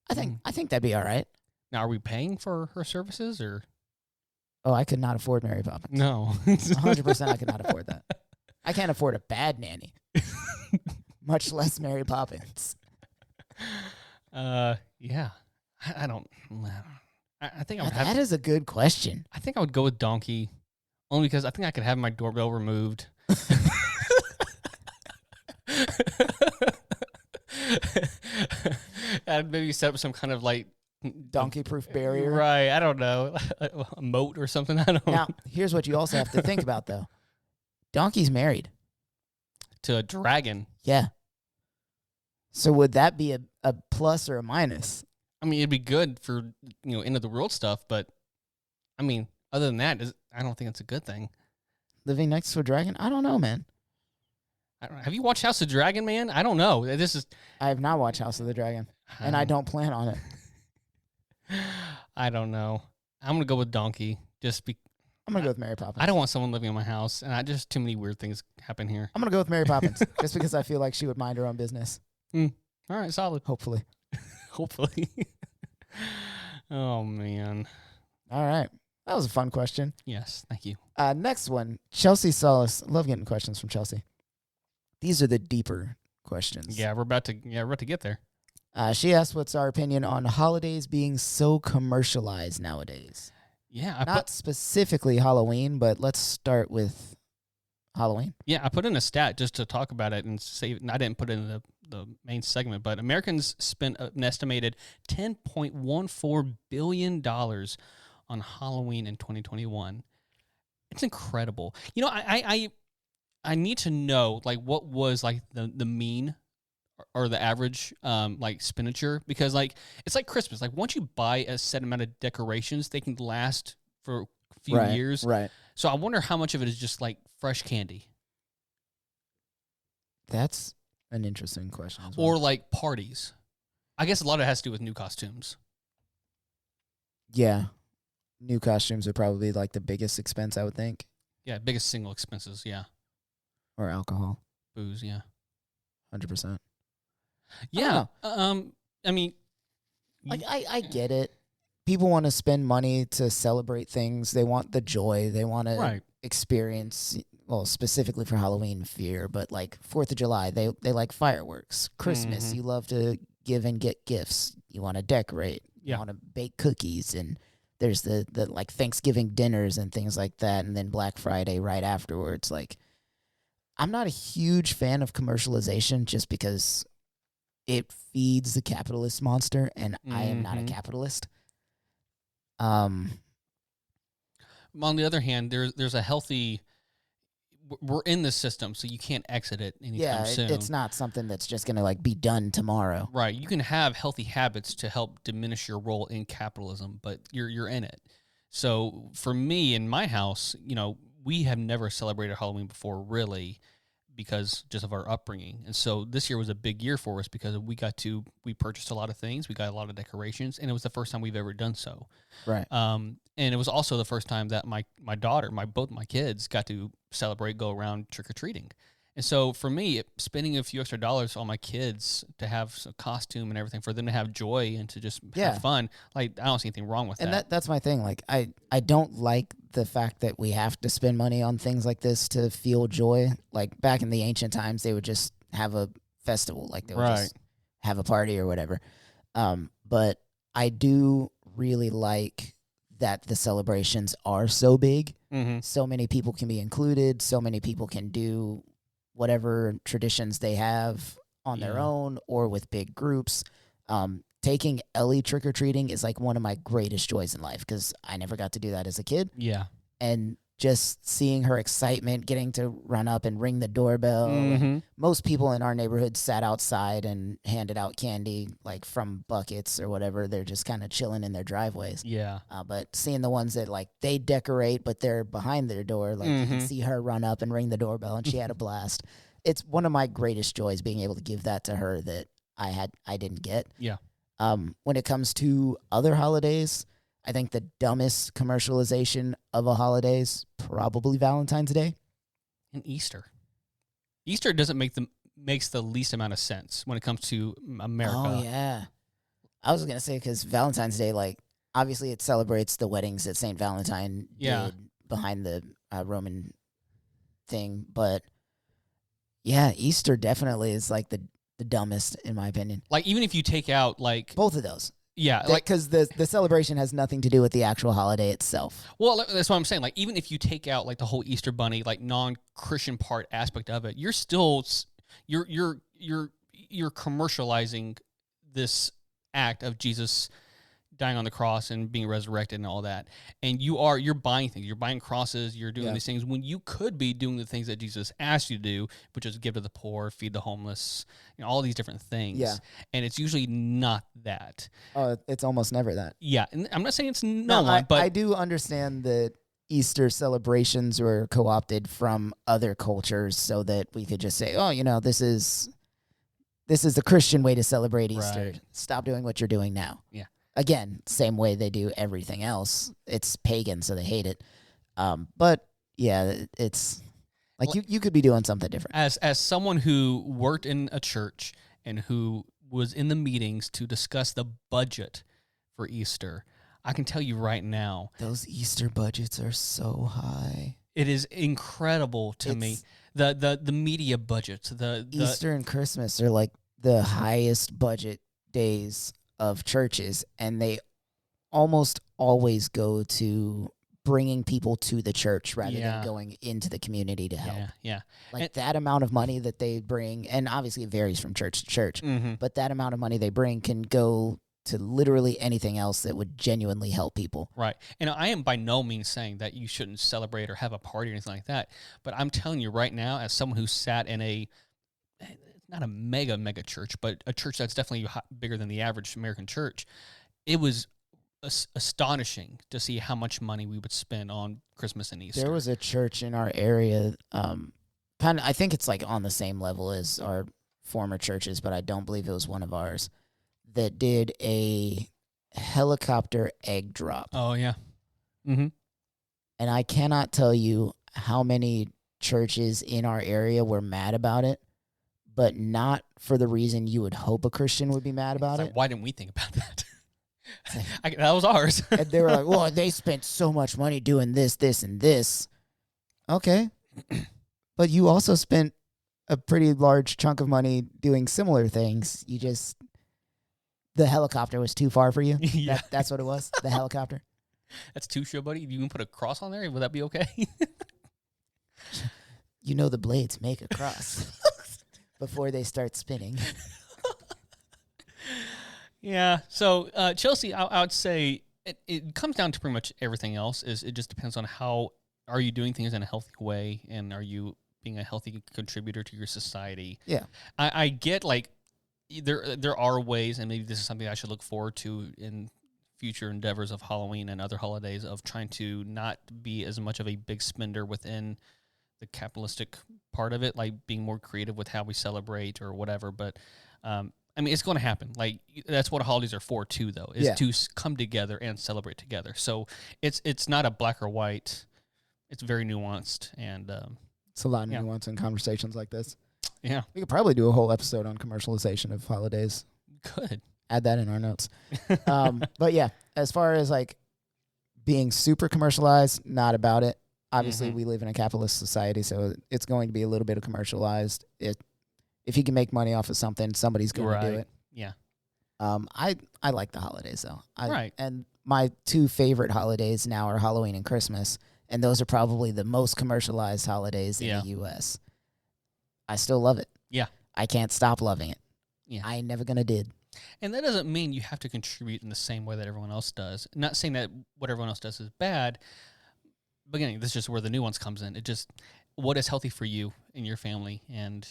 I think that'd be all right. Now, are we paying for her services or? Oh, I could not afford Mary Poppins. No. 100% I could not afford that. I can't afford a bad nanny, much less Mary Poppins. Yeah. I don't. I think I would have. That is a good question. I think I would go with Donkey, only because I think I could have my doorbell removed. I'd maybe set up some kind of like Donkey-proof barrier. Right. I don't know. A moat or something. I don't know. Now, here's what you also have to think about, though. Donkey's married. To a dragon. Yeah. So would that be a plus or a minus? I mean, it'd be good for, end of the world stuff, but I mean, other than that, I don't think it's a good thing. Living next to a dragon? I don't know, man. I don't know. Have you watched House of Dragon, man? I don't know. I have not watched House of the Dragon, and I don't plan on it. I don't know. I'm going to go with Donkey. I'm going to go with Mary Poppins. I don't want someone living in my house, and just too many weird things happen here. I'm going to go with Mary Poppins, just because I feel like she would mind her own business. All right, solid. Hopefully. Hopefully. Oh, man. All right. That was a fun question. Yes, thank you. Next one, Chelsea Solis. I love getting questions from Chelsea. These are the deeper questions. Yeah, we're about to get there. She asked, "What's our opinion on holidays being so commercialized nowadays?" Yeah, not specifically Halloween, but let's start with Halloween. Yeah, I put in a stat just to talk about it and say. And I didn't put it in the main segment, but Americans spent an estimated $10.14 billion on Halloween in 2021. It's incredible. I need to know like what was like the mean or the average like expenditure, because like it's like Christmas. Like once you buy a set amount of decorations, they can last for a few years. Right. So I wonder how much of it is just like fresh candy. That's an interesting question. As well. Or like parties. I guess a lot of it has to do with new costumes. Yeah. New costumes are probably like the biggest expense, I would think. Yeah, biggest single expenses, yeah. Or alcohol. Booze, yeah. 100%. Yeah. I mean, like I get it. People want to spend money to celebrate things. They want the joy. They want to experience, well, specifically for Halloween, fear, but like 4th of July, they like fireworks. Christmas, you love to give and get gifts. You want to decorate. You want to bake cookies, and there's the like Thanksgiving dinners and things like that, and then Black Friday right afterwards. Like, I'm not a huge fan of commercialization just because it feeds the capitalist monster, and I am not a capitalist. On the other hand, there's a healthy. We're in this system, so you can't exit it anytime soon. It's not something that's just gonna like be done tomorrow. Right. You can have healthy habits to help diminish your role in capitalism, but you're in it. So for me in my house, we have never celebrated Halloween before, really, because just of our upbringing. And so this year was a big year for us because we purchased a lot of things. We got a lot of decorations, and it was the first time we've ever done so. Right. And it was also the first time that my daughter, both my kids got to celebrate, go around trick-or-treating. And so for me, spending a few extra dollars on my kids to have a costume and everything, for them to have joy and to just have fun, like I don't see anything wrong with that. And that's my thing. Like I don't like the fact that we have to spend money on things like this to feel joy. Like back in the ancient times, they would just have a festival, like they would just have a party or whatever. But I do really like that the celebrations are so big. So many people can be included. So many people can do whatever traditions they have on their own or with big groups. Taking Ellie trick-or-treating is like one of my greatest joys in life because I never got to do that as a kid. Yeah. And just seeing her excitement, getting to run up and ring the doorbell. Most people in our neighborhood sat outside and handed out candy, like from buckets or whatever. They're just kind of chilling in their driveways. Yeah. But seeing the ones that like they decorate, but they're behind their door, like you can see her run up and ring the doorbell, and she had a blast. It's one of my greatest joys being able to give that to her that I didn't get. Yeah. When it comes to other holidays, I think the dumbest commercialization of a holiday is probably Valentine's Day and Easter. Easter makes the least amount of sense when it comes to America. Oh yeah, I was gonna say because Valentine's Day, like obviously it celebrates the weddings that Saint Valentine did behind the Roman thing, but yeah, Easter definitely is like the dumbest in my opinion. Like even if you take out like both of those. Yeah, like because the celebration has nothing to do with the actual holiday itself. well, that's what I'm saying. Like even if you take out like the whole Easter Bunny like non-Christian part aspect of it, you're still you're commercializing this act of Jesus dying on the cross and being resurrected and all that. And you're buying things. You're buying crosses. You're doing these things when you could be doing the things that Jesus asked you to do, which is give to the poor, feed the homeless, all these different things. Yeah. And it's usually not that. It's almost never that. Yeah. And I'm not saying it's But but I do understand that Easter celebrations were co-opted from other cultures so that we could just say, oh, this is the Christian way to celebrate Easter. Right. Stop doing what you're doing now. Yeah. Again, same way they do everything else. It's pagan, so they hate it. But yeah, it's like you could be doing something different. As someone who worked in a church and who was in the meetings to discuss the budget for Easter, I can tell you right now, those Easter budgets are so high. It is incredible to me. The media budgets, the Easter and Christmas are like the highest budget days of churches, and they almost always go to bringing people to the church rather than going into the community to help. Yeah. Like that amount of money that they bring, and obviously it varies from church to church, but that amount of money they bring can go to literally anything else that would genuinely help people. Right. And I am by no means saying that you shouldn't celebrate or have a party or anything like that, but I'm telling you right now, as someone who sat in not a mega church, but a church that's definitely bigger than the average American church, it was astonishing to see how much money we would spend on Christmas and Easter. There was a church in our area, I think it's like on the same level as our former churches, but I don't believe it was one of ours, that did a helicopter egg drop. Oh, yeah. Mm-hmm. And I cannot tell you how many churches in our area were mad about it, but not for the reason you would hope a Christian would be mad about it. Why didn't we think about that? That was ours. And they were like, well, they spent so much money doing this, this, and this. Okay. But you also spent a pretty large chunk of money doing similar things. The helicopter was too far for you? Yeah. That's what it was? The helicopter? That's too sure, buddy. You can put a cross on there? Would that be okay? The blades make a cross before they start spinning. Yeah. So, Chelsea, I would say it comes down to pretty much everything else. It just depends on how are you doing things in a healthy way, and are you being a healthy contributor to your society? Yeah. I get like there are ways, and maybe this is something I should look forward to in future endeavors of Halloween and other holidays, of trying to not be as much of a big spender within the capitalistic part of it, like being more creative with how we celebrate or whatever. But it's going to happen. Like that's what holidays are for too, though, is to come together and celebrate together. So it's not a black or white. It's very nuanced, and it's a lot of nuance in conversations like this. Yeah, we could probably do a whole episode on commercialization of holidays. Could add that in our notes. But yeah, as far as like being super commercialized, not about it. Obviously, we live in a capitalist society, so it's going to be a little bit of commercialized. If you can make money off of something, somebody's going to do it. Yeah. I like the holidays though. Right. And my two favorite holidays now are Halloween and Christmas, and those are probably the most commercialized holidays in the U.S. I still love it. Yeah. I can't stop loving it. Yeah. I ain't never gonna did. And that doesn't mean you have to contribute in the same way that everyone else does. Not saying that what everyone else does is bad. But again, this is just where the nuance comes in. It just, what is healthy for you and your family, and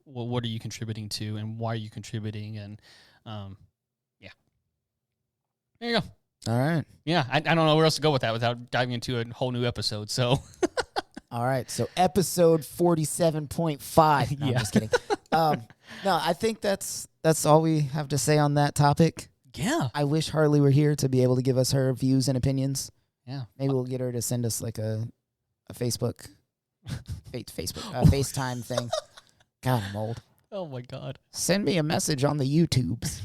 what are you contributing to, and why are you contributing, and there you go. All right. Yeah, I don't know where else to go with that without diving into a whole new episode. So, all right. So episode 47.5. No, I'm just kidding. No, I think that's all we have to say on that topic. Yeah. I wish Harley were here to be able to give us her views and opinions. Yeah. Maybe we'll get her to send us like a FaceTime thing. God, I'm old. Oh my God. Send me a message on the YouTubes.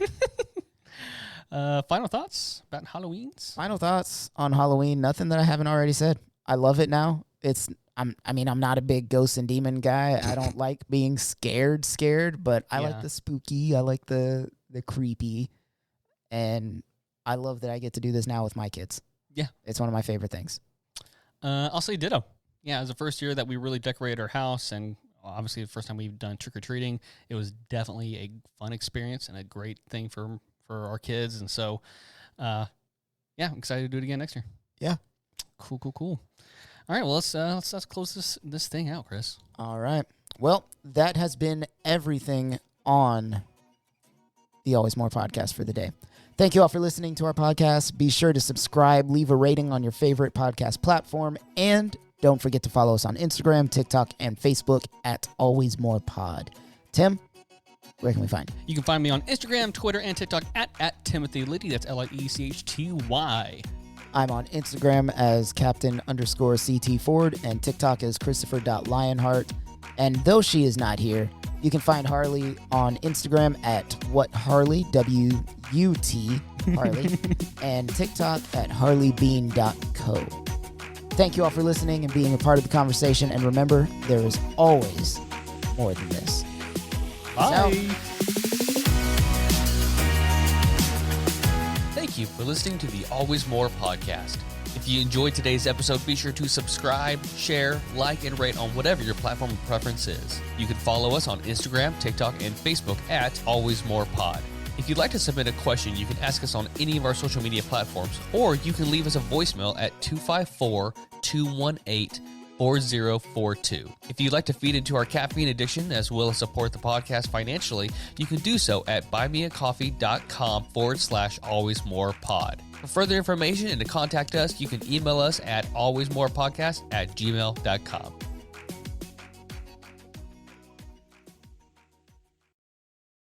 Final thoughts about Halloweens? Final thoughts on Halloween. Nothing that I haven't already said. I love it now. I'm not a big ghost and demon guy. I don't like being scared, but I like the spooky. I like the creepy. And I love that I get to do this now with my kids. Yeah. It's one of my favorite things. I'll say ditto. Yeah, it was the first year that we really decorated our house, and obviously the first time we've done trick-or-treating. It was definitely a fun experience and a great thing for our kids. And so, yeah, I'm excited to do it again next year. Yeah. Cool. All right, well, let's close this thing out, Chris. All right. Well, that has been everything on the Always More podcast for the day. Thank you all for listening to our podcast. Be sure to subscribe, leave a rating on your favorite podcast platform, and don't forget to follow us on Instagram, TikTok, and Facebook at Always More Pod. Tim, where can we find you? You can find me on Instagram, Twitter, and TikTok at Timothy Liddy. That's Liechty. I'm on Instagram as Captain_CT Ford and TikTok as Christopher.Lionheart. And though she is not here, you can find Harley on Instagram at WhatHarley, WUT Harley, and TikTok at harleybean.co. Thank you all for listening and being a part of the conversation. And remember, there is always more than this. Bye. Thank you for listening to the Always More podcast. If you enjoyed today's episode, be sure to subscribe, share, like, and rate on whatever your platform of preference is. You can follow us on Instagram, TikTok, and Facebook at Always More Pod. If you'd like to submit a question, you can ask us on any of our social media platforms, or you can leave us a voicemail at 254-218-4042. If you'd like to feed into our caffeine addiction as well as support the podcast financially, you can do so at buymeacoffee.com/alwaysmorepod. For further information and to contact us, you can email us at alwaysmorepodcast@gmail.com.